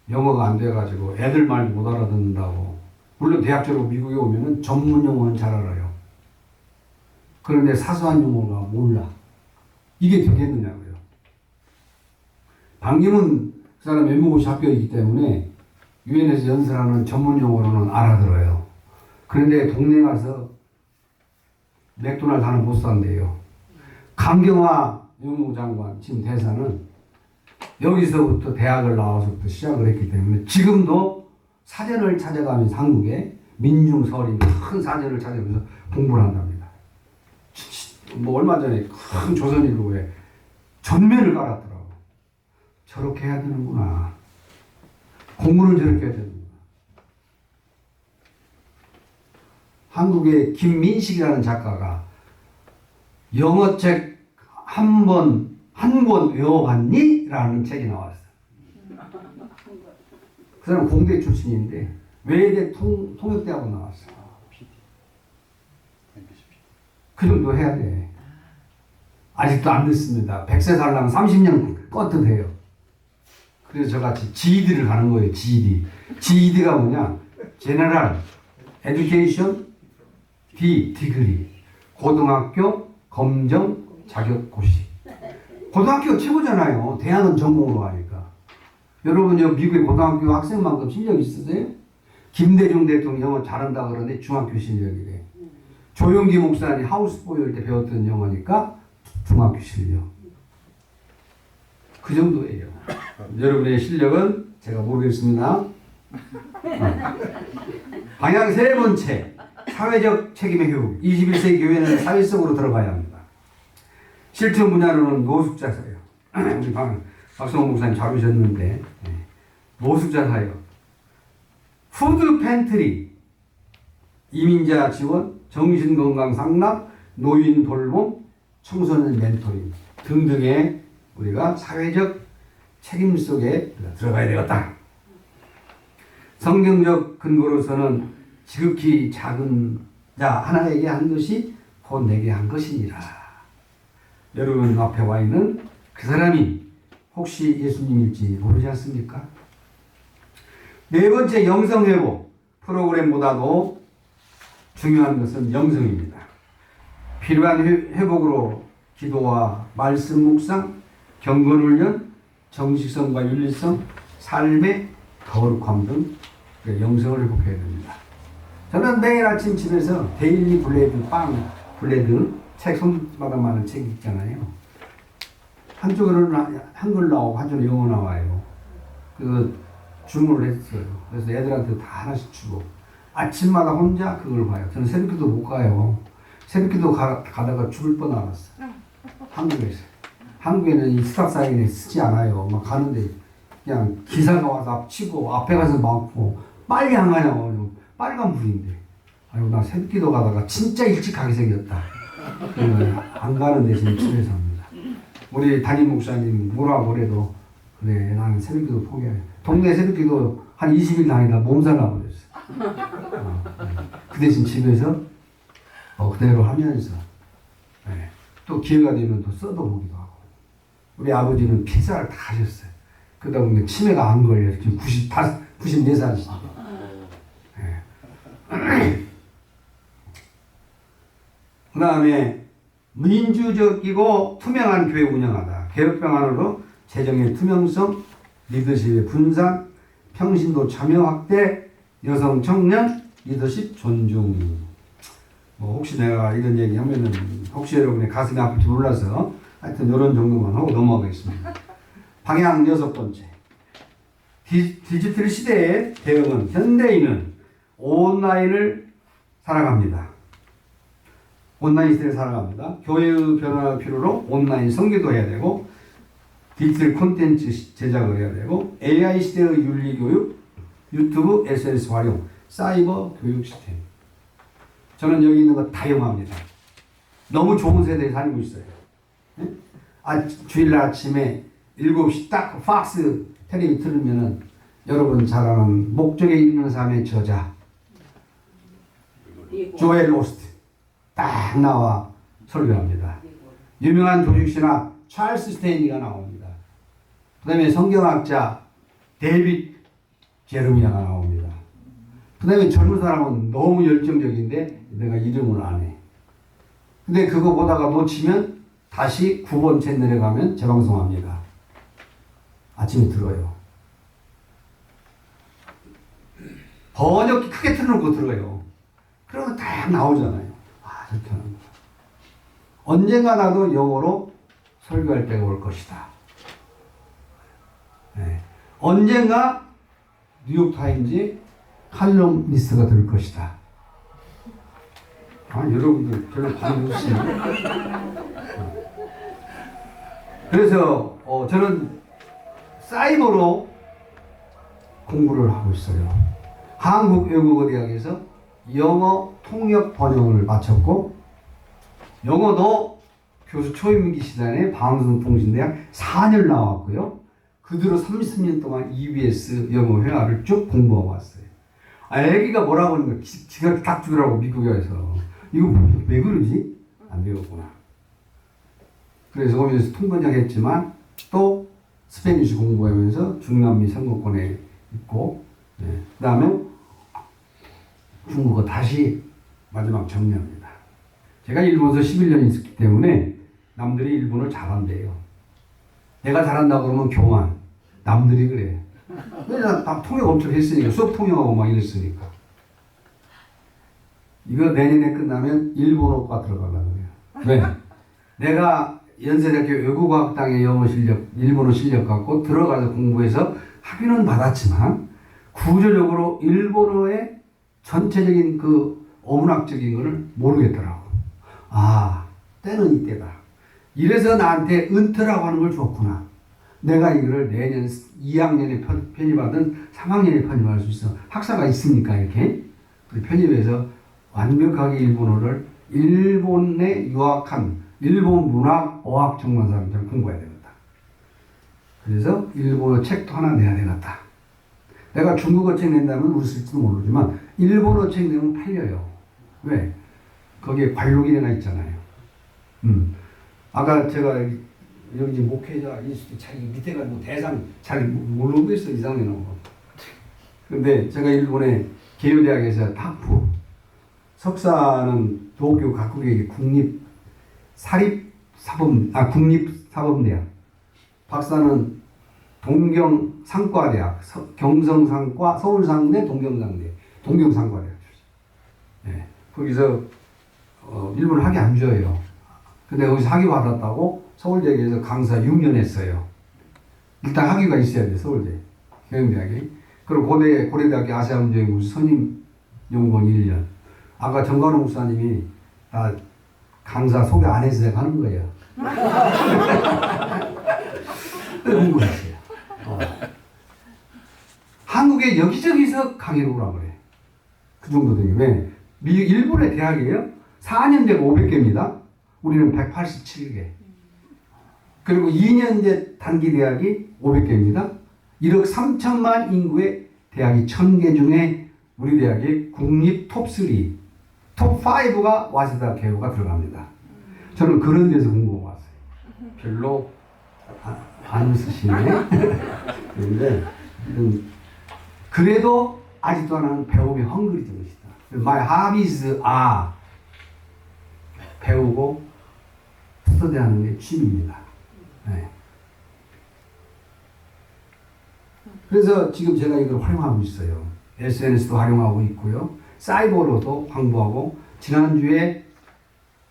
A: 영어가 안 돼가지고 애들 말 못 알아듣는다고. 물론 대학 졸업 미국에 오면은 전문 용어는 잘 알아요. 그런데 사소한 용어가 몰라. 이게 되겠느냐고요. 반기문 그 사람 외무고시 합격이기 때문에 유엔에서 연설하는 전문 용어로는 알아들어요. 그런데 동네 가서 맥도날드 하나 못 산대요. 강경화 외무장관 지금 대사는 여기서부터 대학을 나와서부터 시작을 했기 때문에 지금도 사전을 찾아가면서 한국에 민중설인 큰 사전을 찾아가면서 공부를 한답니다. 뭐 얼마 전에 큰 조선일보에 전면을 깔았더라고. 저렇게 해야 되는구나. 공부를 저렇게 해야 되는구나. 한국의 김민식이라는 작가가 영어책 한 권 외워봤니? 라는 책이 나왔어요. 그 사람 공대 출신인데 외대 통역대학원 나왔어요. 그 정도 해야 돼. 아직도 안 됐습니다. 100세 살려면 30년 껐듯해요. 그래서 저같이 GED를 가는 거예요. GED. GED가 뭐냐? General Education Degree. 고등학교 검정 자격고시. 고등학교 최고잖아요. 대학은 전공으로 하니까. 여러분 미국의 고등학교 학생만큼 실력 있으세요? 김대중 대통령 영어 잘한다 그러는데 중학교 실력이래. 조용기 목사님 하우스보이일 때 배웠던 영어니까 중학교 실력. 그 정도예요. 여러분의 실력은 제가 모르겠습니다. 방향 세 번째, 사회적 책임의 교육. 21세기 교회는 사회 속으로 들어가야 합니다. 실천 분야로는 노숙자 사역. 우리 박성호 목사님 잘 오셨는데 노숙자 사역, 푸드 팬트리, 이민자 지원, 정신건강 상담, 노인 돌봄, 청소년 멘토링 등등의 우리가 사회적 책임 속에 들어가야 되겠다. 성경적 근거로서는 지극히 작은 자 하나에게 한 것이 곧 내게 한 것이니라. 여러분 앞에 와 있는 그 사람이 혹시 예수님일지 모르지 않습니까? 네 번째, 영성회복. 프로그램보다도 중요한 것은 영성입니다. 필요한 회복으로 기도와 말씀 묵상, 경건훈련, 정식성과 윤리성, 삶의 거룩함 등 영성을 회복해야 됩니다. 저는 매일 아침 집에서 데일리 블레드 책 손바닥 많은 책 있잖아요. 한쪽으로는 한글 나오고 한쪽으로 영어 나와요. 그 주문을 했어요. 그래서 애들한테 다 하나씩 주고 아침마다 혼자 그걸 봐요. 저는 새벽기도 못 가요. 새벽기도 가다가 죽을 뻔 알았어요. 한국에서. 한국에는 이 스탑사인에 쓰지 않아요. 막 가는데 그냥 기사가 와서 치고 앞에 가서 막고 빨리 안 가냐고. 빨간 불인데. 아이고 나 새벽기도 가다가 진짜 일찍 가게 생겼다. 안 가는 대신 집에서 합니다. 우리 담임 목사님 뭐라 뭐래도 그래 나는 새벽기도 포기해. 동네 새벽기도 한 20일 다니다 몸살 나버렸어. 그 대신 집에서 그대로 하면서 또 기회가 되면 또 써도 보기도 하고. 우리 아버지는 피자를 다 하셨어요. 그러다 보면 치매가 안 걸려요. 지금 94살이시죠. 그 다음에 민주적이고 투명한 교회 운영하다. 개혁 방안으로 재정의 투명성, 리더십의 분산, 평신도 참여 확대, 여성 청년, 리더십 존중. 뭐 혹시 내가 이런 얘기 하면은 혹시 여러분의 가슴이 아플지 몰라서 하여튼 이런 정도만 하고 넘어가겠습니다. 방향 여섯 번째. 디지털 시대의 대응은 현대인은 온라인을 살아갑니다. 온라인 시대를 살아갑니다. 교회의 변화를 필요로 온라인 선교도 해야 되고 디지털 콘텐츠 제작을 해야 되고 AI 시대의 윤리교육, 유튜브, SNS 활용, 사이버 교육 시스템. 저는 여기 있는 거 다 이용합니다. 너무 좋은 세대에 살고 있어요. 주일날 아침에 7시 딱 팍스 텔레비 틀으면은 여러분 잘 아는 목적에 있는 삶의 저자 조엘 오스틴 딱 나와 설교합니다. 유명한 조직신학 찰스 스테인리가 나옵니다. 그 다음에 성경학자 데이빗 제르미야가 나옵니다. 그 다음에 젊은 사람은 너무 열정적인데 내가 이름을 안 해. 근데 그거 보다가 놓치면 다시 9번 채널에 가면 재방송합니다. 아침에 들어요. 번역기 크게 틀어놓고 들어요. 그러면 딱 나오잖아요. 아, 저렇게 하는 거야. 언젠가 나도 영어로 설교할 때가 올 것이다. 네. 언젠가 뉴욕타임즈 칼럼니스트가 될 것이다. 아, 여러분들 별로 반응 없으시네요. 그래서 저는 사이버로 공부를 하고 있어요. 한국외국어대학에서 영어 통역 번역을 마쳤고, 영어도 교수 초임기 시절에 방송통신대학 4년 나왔고요. 그 뒤로 30년 동안 EBS 영어 회화를 쭉 공부하고 왔어요. 아, 애기가 뭐라고 하는 거야. 지가 딱 죽으라고 미국에 와서. 이거 왜 그러지? 안 되겠구나. 그래서 거기서 통번역 했지만 또 스페니쉬 공부하면서 중남미 선거권에 있고, 네. 그 다음에 중국어 다시 마지막 정리합니다. 제가 일본에서 11년 있었기 때문에 남들이 일본을 잘한대요. 내가 잘한다고 그러면 교환. 남들이 그래. 왜냐, 나 통역 엄청 했으니까, 수업 통역하고 막 이랬으니까. 이거 내년에 끝나면 일본어과 들어가려고 해요. 왜? 내가 연세대학교 외국어학당의 영어 실력, 일본어 실력 갖고 들어가서 공부해서 학위는 받았지만, 구조적으로 일본어의 전체적인 그 어문학적인 거를 모르겠더라고. 아, 때는 이때다. 이래서 나한테 은퇴라고 하는 걸 줬구나. 내가 이거를 내년 2학년에 편입하든 3학년에 편입할 수 있어. 학사가 있으니까 이렇게. 편입해서 완벽하게 일본어를 일본에 유학한 일본 문학, 어학 전문사람들 공부해야 되겠다. 그래서 일본어 책도 하나 내야 되겠다. 내가 중국어 책 낸다면 웃을지도 모르지만 일본어 책 내면 팔려요. 왜? 거기에 관록인회가 있잖아요. 아까 제가 여기 이제 목회자 자기 밑에가 뭐 대상 잘 모르겠어. 이상하게 나온 거. 근데 제가 일본의 개요대학에서 학부 석사는 도쿄 각국의 국립사범대학, 박사는 동경상과대학, 경성상과, 서울상대, 동경상대, 동경상과대학 출신. 네. 거기서 일본 학위 안 줘요. 근데 거기서 학위 받았다고 서울대학에서 강사 6년 했어요. 일단 학위가 있어야 돼, 서울대 경영대학이. 그리고 고려대학교 아시아문제연구소 선임 연구원 1년. 아까 정관호 목사님이 강사 소개 안 해서 내가 하는 거예요. 궁금했어요. 한국에 여기저기서 강의를 오라고 그래. 그 정도 되게. 왜? 일본의 대학이에요. 4년제가 500개입니다. 우리는 187개. 그리고 2년제 단기 대학이 500개입니다. 1억 3천만 인구의 대학이 1000개 중에 우리 대학이 국립 톱3, 톱5가 와세다 개요가 들어갑니다. 저는 그런 데서 공부하고 왔어요. 별로 안 웃으시네. 그런데 그래도 아직도 나는 배움에 헝그리 된 것이다. My hobbies are 배우고 스터디하는 게 취미입니다. 네. 그래서 지금 제가 이걸 활용하고 있어요. SNS도 활용하고 있고요. 사이버로도 광고하고, 지난주에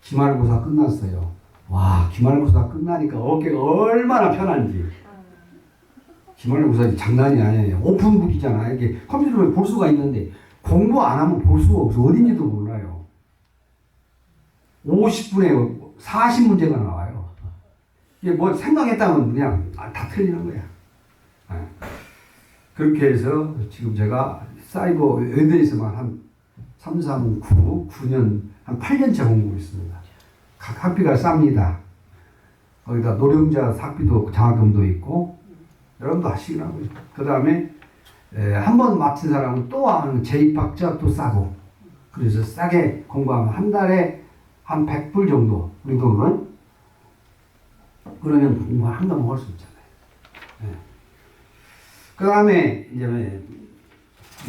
A: 기말고사 끝났어요. 와, 기말고사 끝나니까 어깨가 얼마나 편한지. 기말고사 장난이 아니에요. 오픈북이잖아. 이게 컴퓨터로 볼 수가 있는데 공부 안 하면 볼 수가 없어. 어딘지도 몰라요. 50분에 40문제가 나와요. 이게 뭐 생각했다면 그냥 다 틀리는 거야. 네. 그렇게 해서 지금 제가 사이버 외대에서만 한 3, 3, 9, 9년, 한 8년째 공부하고 있습니다. 각 학비가 쌉니다. 거기다 노령자 학비도 장학금도 있고, 여러분도 하시라고요. 그 다음에 한 번 마친 사람은 또 하는 재입학자 또 싸고, 그래서 싸게 공부하면 한 달에 한 100불 정도, 우리 돈은 그러면 공부 한 번 할 수 있잖아요. 네. 그 다음에 이제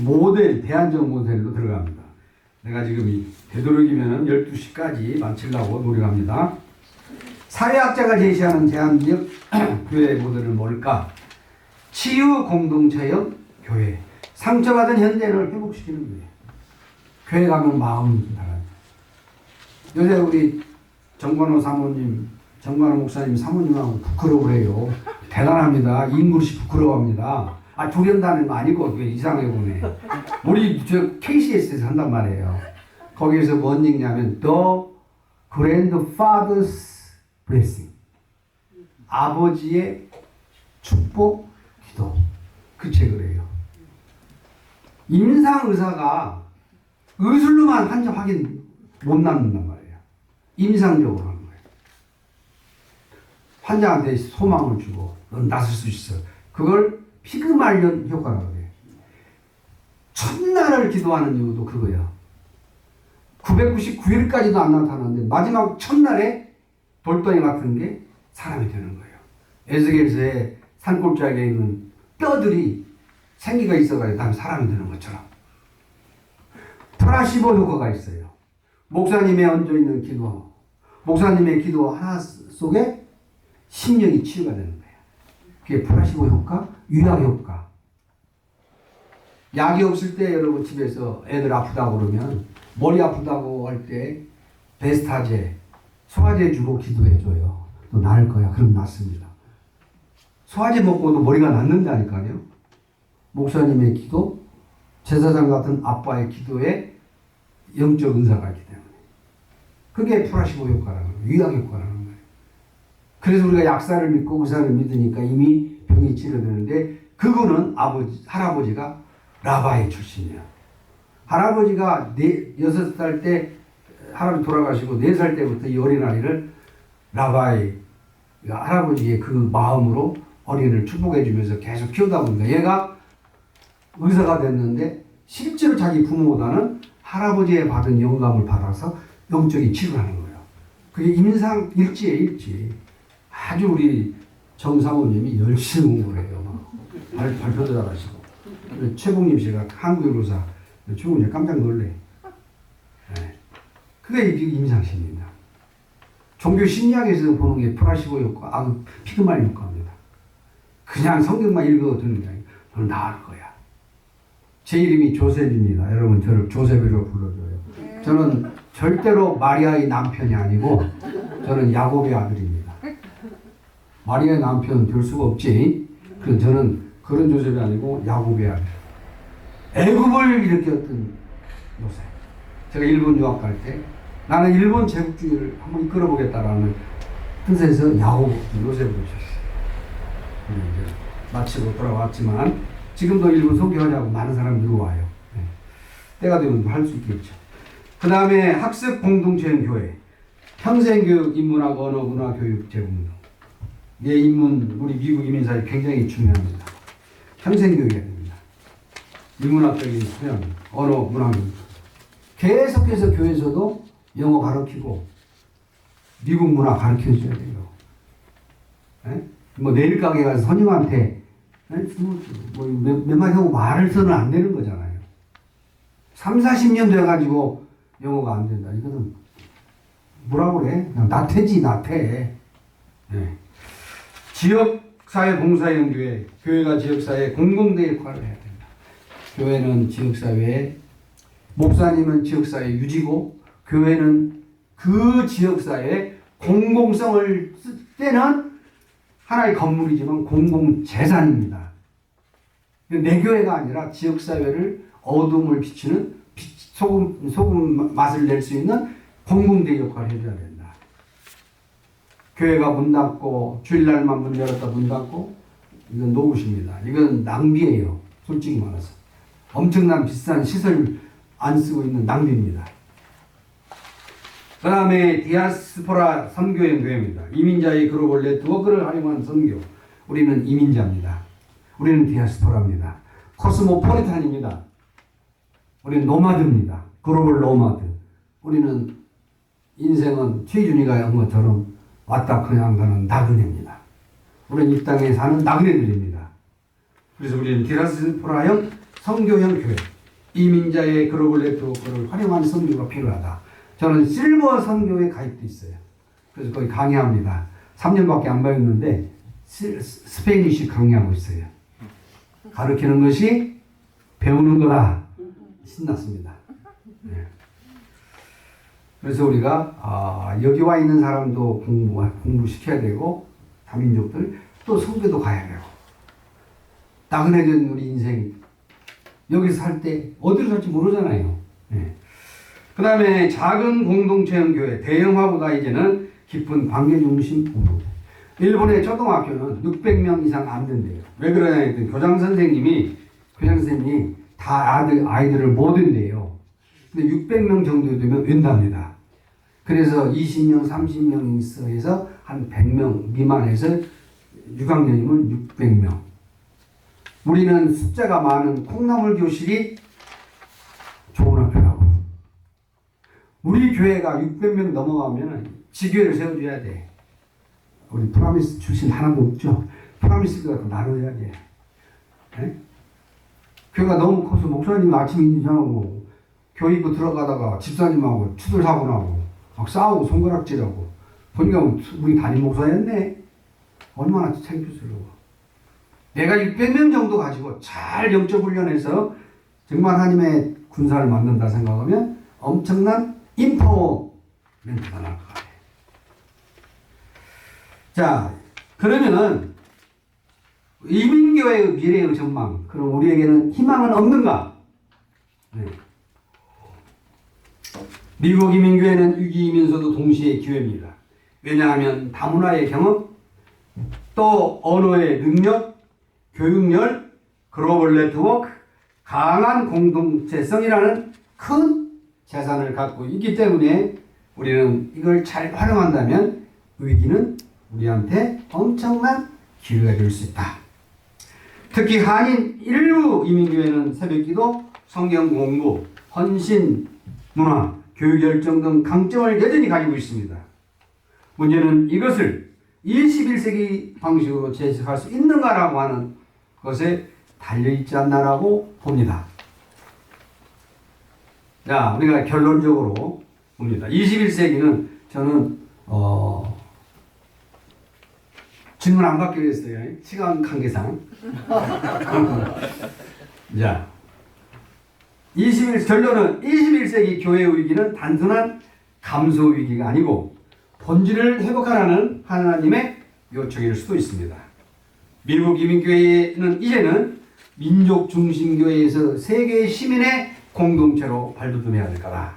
A: 모델, 대안적 모델로 들어갑니다. 내가 지금 되도록이면 12시까지 마치려고 노력합니다. 사회학자가 제시하는 대안적 교회 모델은 뭘까? 치유 공동체형 교회. 상처받은 현대인을 회복시키는 교회. 교회 가면 마음이 달라요. 요새 우리 정관호 사모님, 정관호 목사님 사모님하고 부끄러워해요. 대단합니다. 인글씨 부끄러워합니다. 아, 조련다는 거 아니고 왜 이상하게 보네. 우리 저 KCS에서 한단 말이에요. 거기에서 뭔 얘기냐면 The Grandfather's Blessing, 아버지의 축복 기도, 그 책을 해요. 임상의사가 의술로만 환자 확인 못 남는단 말이에요. 임상적으로 하는 거예요. 환자한테 소망을 주고 넌 낫을 수 있어. 그걸 피그말리온 효과라고 해요. 첫날을 기도하는 이유도 그거예요. 999일까지도 안 나타났는데 마지막 첫날에 돌덩이 같은 게 사람이 되는 거예요. 에스겔서의 산골짜기에 있는 뼈들이 생기가 있어가지고 다음에 사람이 되는 것처럼 플라시보 효과가 있어요. 목사님의 얹어있는 기도, 목사님의 기도 하나 속에 심령이 치유가 되는 거예요. 그게 플라시보 효과, 유약 효과. 약이 없을 때 여러분 집에서 애들 아프다고 그러면 머리 아프다고 할 때 베스타제, 소화제 주고 기도해줘요. 너 나을 거야. 그럼 낫습니다. 소화제 먹고도 머리가 낫는다니까요. 목사님의 기도, 제사장 같은 아빠의 기도에 영적 은사가 있기 때문에. 그게 플라시보 효과라는 거예요. 유약 효과라는 거예요. 그래서 우리가 약사를 믿고 의사를 믿으니까 이미 병이 치료되는데, 그분은 할아버지가 라바이 출신이에요. 할아버지가 6살 때 할아버지 돌아가시고 4살 때부터 이 어린아이를 라바이, 할아버지의 그 마음으로 어린이를 축복해 주면서 계속 키우다 보니까 얘가 의사가 됐는데 실제로 자기 부모보다는 할아버지의 받은 영감을 받아서 영적인 치료를 하는 거예요. 그게 임상일지예요, 일지. 아주 우리 정사모님이 열심히 공부를 해요. 발표도 잘하시고. 최봉림 씨가 한국의료사, 최봉님 깜짝 놀래. 네. 그게 임상심리입니다. 종교 심리학에서 보는 게 플라시보 효과, 피그말 효과입니다. 그냥 성경만 읽어 듣는 게 아니고 너는 나을 거야. 제 이름이 조셉입니다. 여러분 저를 조셉이라고 불러줘요. 저는 절대로 마리아의 남편이 아니고 저는 야곱의 아들입니다. 마리아의 남편 될 수가 없지. 그래서 저는 그런 조셉이 아니고 야곱의 아들. 애굽을 일으켰던 요셉. 제가 일본 유학 갈 때 나는 일본 제국주의를 한번 이끌어보겠다라는 뜻에서 야곱 요셉을 오셨어요. 이제 마치고 돌아왔지만 지금도 일본 소개하려고 많은 사람들이 와요. 네. 때가 되면 할 수 있겠죠. 그 다음에 학습 공동체형 교회, 평생교육, 인문학, 언어, 문화, 교육, 제공. 예, 인문, 우리 미국 이민 사회 굉장히 중요합니다. 평생교육해야 됩니다. 인문학적인 수련, 언어, 문화, 교육. 계속해서 교회에서도 영어 가르치고 미국 문화 가르쳐줘야 돼요. 에? 뭐 내일 가게 가서 선임한테 몇 마디 하고 말해서는 안 되는 거잖아요. 30-40년 돼가지고 영어가 안 된다. 이거는 뭐라고 그래? 그냥 나태지, 나태. 네. 지역사회 봉사형 교회, 교회가 지역사회 공공대 역할을 해야 된다. 교회는 지역사회에, 목사님은 지역사회 유지고, 교회는 그 지역사회에 공공성을 쓸 때는 하나의 건물이지만 공공재산입니다. 내 교회가 아니라 지역사회를 어둠을 비추는 소금 맛을 낼 수 있는 공공대 역할을 해줘야 된다. 교회가 문 닫고 주일날만 문 열었다 문 닫고 이건 노굿입니다. 이건 낭비예요. 솔직히 말해서. 엄청난 비싼 시설 안 쓰고 있는 낭비입니다. 그 다음에 디아스포라 선교형 교회입니다. 이민자의 글로벌 네트워크를 활용한 선교. 우리는 이민자입니다. 우리는 디아스포라입니다. 코스모폴리탄입니다. 우리는 노마드입니다. 글로벌 노마드. 우리는 인생은 최준이가 한 것처럼 왔다 그냥 가는 나그네입니다. 우리는 이 땅에 사는 나그네들입니다. 그래서 우리는 디아스포라형 선교형 교회. 이민자의 글로벌 네트워크를 활용한 선교가 필요하다. 저는 실버 선교에 가입돼 있어요. 그래서 거기 강의합니다. 3년밖에 안 배웠는데 스페인어식 강의하고 있어요. 가르치는 것이 배우는 거라 신났습니다. 네. 그래서 우리가 여기 와 있는 사람도 공부시켜야 되고 다민족들 또 성교도 가야 되고 나그네된 우리 인생 여기서 살 때 어디로 살지 모르잖아요. 네. 그 다음에 작은 공동체형 교회 대형화보다 이제는 깊은 관계 중심 공동체. 일본의 초등학교는 600명 이상 안 된대요. 왜 그러냐 했더니 교장 선생님이 다 아이들을 못 된대요. 근데 600명 정도 되면 된답니다. 그래서 20명, 30명 해서 한 100명 미만해서 6학년이면 600명. 우리는 숫자가 많은 콩나물 교실이 좋은 학교라고. 우리 교회가 600명 넘어가면 지교회를 세워줘야 돼. 우리 프라미스 출신 하나도 없죠. 프라미스가 나눠야 돼. 네? 교회가 너무 커서 목사님 아침에 인사하고 교회부 들어가다가 집사님하고 추들 사고 나고 막 싸우고 손가락질하고 보니까 우리 담임 목사였네. 얼마나 창피스러워. 내가 600명 정도 가지고 잘 영적 훈련해서 정말 하나님의 군사를 만든다 생각하면 엄청난 인파워멘트가 나올 것 같아요. 자, 그러면은 이민교회의 미래의 전망, 그럼 우리에게는 희망은 없는가? 네. 미국 이민교회는 위기이면서도 동시에 기회입니다. 왜냐하면 다문화의 경험, 또 언어의 능력, 교육열, 글로벌 네트워크, 강한 공동체성이라는 큰 재산을 갖고 있기 때문에 우리는 이걸 잘 활용한다면 위기는 우리한테 엄청난 기회가 될 수 있다. 특히 한인 일부 이민교회는 새벽기도, 성경 공부, 헌신, 문화, 교육 열정 등 강점을 여전히 가지고 있습니다. 문제는 이것을 21세기 방식으로 재해석할 수 있는가라고 하는 것에 달려있지 않나라고 봅니다. 자, 우리가 결론적으로 봅니다. 21세기는 저는 질문 안 받기로 했어요. 시간 관계상. 자, 결론은 21세기 교회의 위기는 단순한 감소 위기가 아니고 본질을 회복하라는 하나님의 요청일 수도 있습니다. 미국 이민교회는 이제는 민족 중심 교회에서 세계 시민의 공동체로 발돋움해야 될 거다.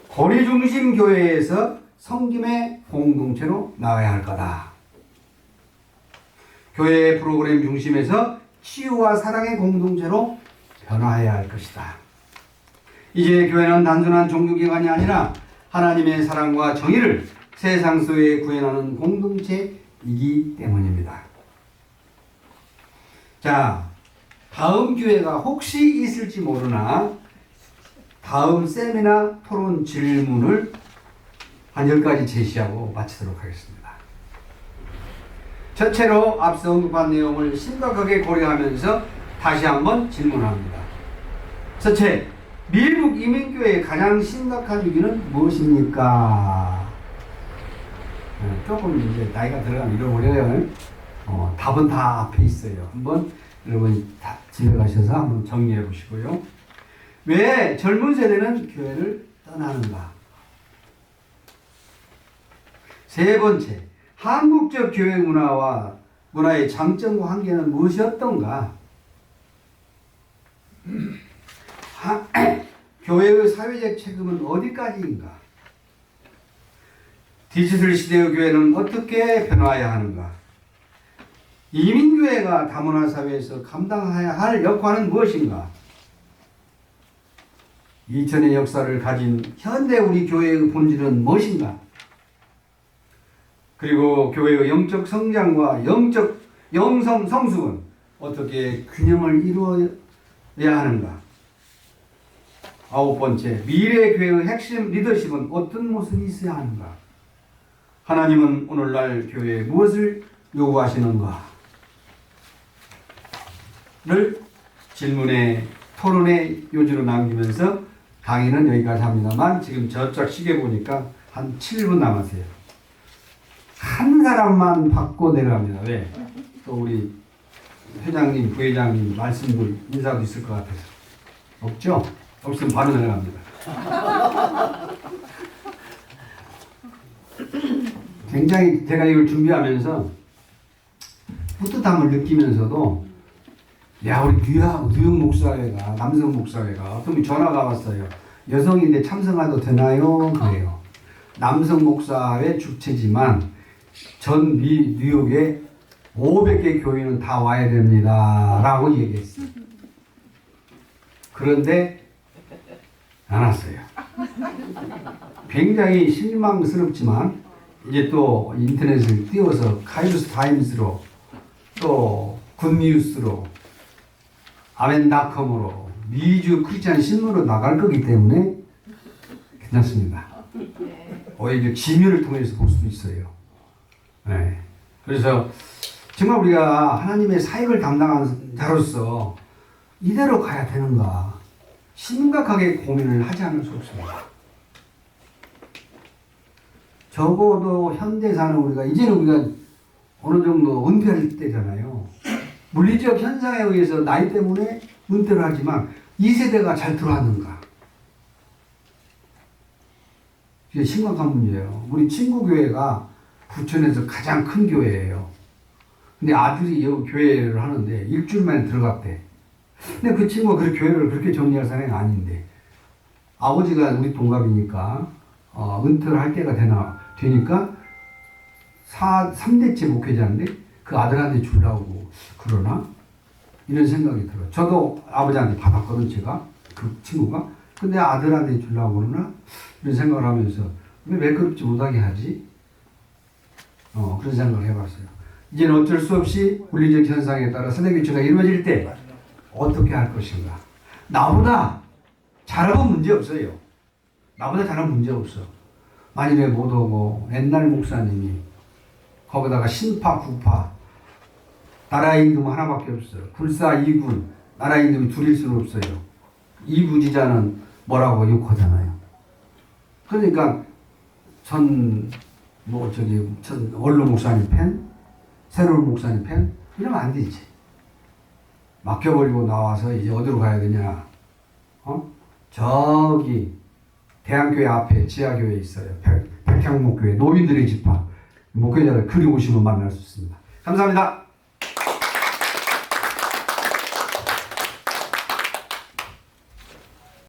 A: 거리 중심 교회에서 섬김의 공동체로 나아야 할 거다. 교회 프로그램 중심에서 치유와 사랑의 공동체로 변화해야 할 것이다. 이제 교회는 단순한 종교기관이 아니라 하나님의 사랑과 정의를 세상 속에 구현하는 공동체이기 때문입니다. 자, 다음 기회가 혹시 있을지 모르나 다음 세미나 토론 질문을 한 10가지 제시하고 마치도록 하겠습니다. 첫째로 앞서 언급한 내용을 심각하게 고려하면서 다시 한번 질문합니다. 첫째, 미국 이민교회의 가장 심각한 위기는 무엇입니까? 조금 이제 나이가 들어가면 잃어버려요. 답은 다 앞에 있어요. 한번 여러분 다 집에 가셔서 한번 정리해 보시고요. 왜 젊은 세대는 교회를 떠나는가? 세 번째, 한국적 교회 문화의 장점과 한계는 무엇이었던가? 교회의 사회적 책임은 어디까지인가? 디지털 시대의 교회는 어떻게 변화해야 하는가? 이민교회가 다문화 사회에서 감당해야 할 역할은 무엇인가? 2000의 역사를 가진 현대 우리 교회의 본질은 무엇인가? 그리고 교회의 영적 성장과 영성 성숙은 어떻게 균형을 이루어야 하는가? 아홉 번째, 미래 교회의 핵심 리더십은 어떤 모습이 있어야 하는가? 하나님은 오늘날 교회에 무엇을 요구하시는가? 를 질문의 토론의 요지로 남기면서 강의는 여기까지 합니다만 지금 저쪽 시계 보니까 한 7분 남았어요. 한 사람만 받고 내려갑니다. 왜? 또 우리 회장님, 부회장님 말씀도 인사도 있을 것 같아서. 없죠? 없으면 바로 내려갑니다. 굉장히 제가 이걸 준비하면서 뿌듯함을 느끼면서도 야 우리 뉴욕 목사회가 남성 목사회가 어떤 분이 전화가 왔어요. 여성인데 참석해도 되나요? 그래요. 남성 목사회 주체지만 전 뉴욕에 500개 교회는 다 와야 됩니다 라고 얘기했어요. 그런데 안 왔어요. 굉장히 실망스럽지만 이제 또 인터넷을 띄워서 카이로스 타임스로 또 굿뉴스로 아멘닷컴으로 미주 크리스찬 신문으로 나갈 거기 때문에 괜찮습니다. 오히려 지면을 통해서 볼 수도 있어요. 네. 그래서 정말 우리가 하나님의 사역을 담당하는 자로서 이대로 가야 되는가 심각하게 고민을 하지 않을 수 없습니다. 적어도 현대 사는 우리가 이제는 우리가 어느 정도 은퇴할 때잖아요. 물리적 현상에 의해서 나이 때문에 은퇴를 하지만 이 세대가 잘 들어왔는가? 이게 심각한 문제예요. 우리 친구 교회가 부천에서 가장 큰 교회예요. 근데 아들이 여기 교회를 하는데 일주일 만에 들어갔대. 근데 그 친구가 그 교회를 그렇게 정리할 사람이 아닌데 아버지가 우리 동갑이니까 은퇴를 할 때가 되니까 3대째 목회자인데 그 아들한테 주려고 그러나? 이런 생각이 들어요. 저도 아버지한테 받았거든 제가 그 친구가. 근데 아들한테 주려고 그러나? 이런 생각을 하면서 왜 매끄럽지 못하게 하지? 그런 생각을 해봤어요. 이제는 어쩔 수 없이 물리적 현상에 따라 세대 교체가 이루어질 때 어떻게 할 것인가? 나보다 잘하면 문제 없어요. 나보다 잘하면 문제 없어. 만일에 못 오고 옛날 목사님이 거기다가 신파, 구파 나라 임금 하나밖에 없어요. 불사 이군 나라 임금이 둘일 수는 없어요. 이부지자는 뭐라고 욕하잖아요. 그러니까 전 원로 목사님 팬, 새로운 목사님 팬 이러면 안 되지. 맡겨버리고 나와서 이제 어디로 가야 되냐? 저기 대한교회 앞에 지하교회 있어요. 백향목교회 노인들의 집합 목회자를 그리 오시면 만날 수 있습니다. 감사합니다.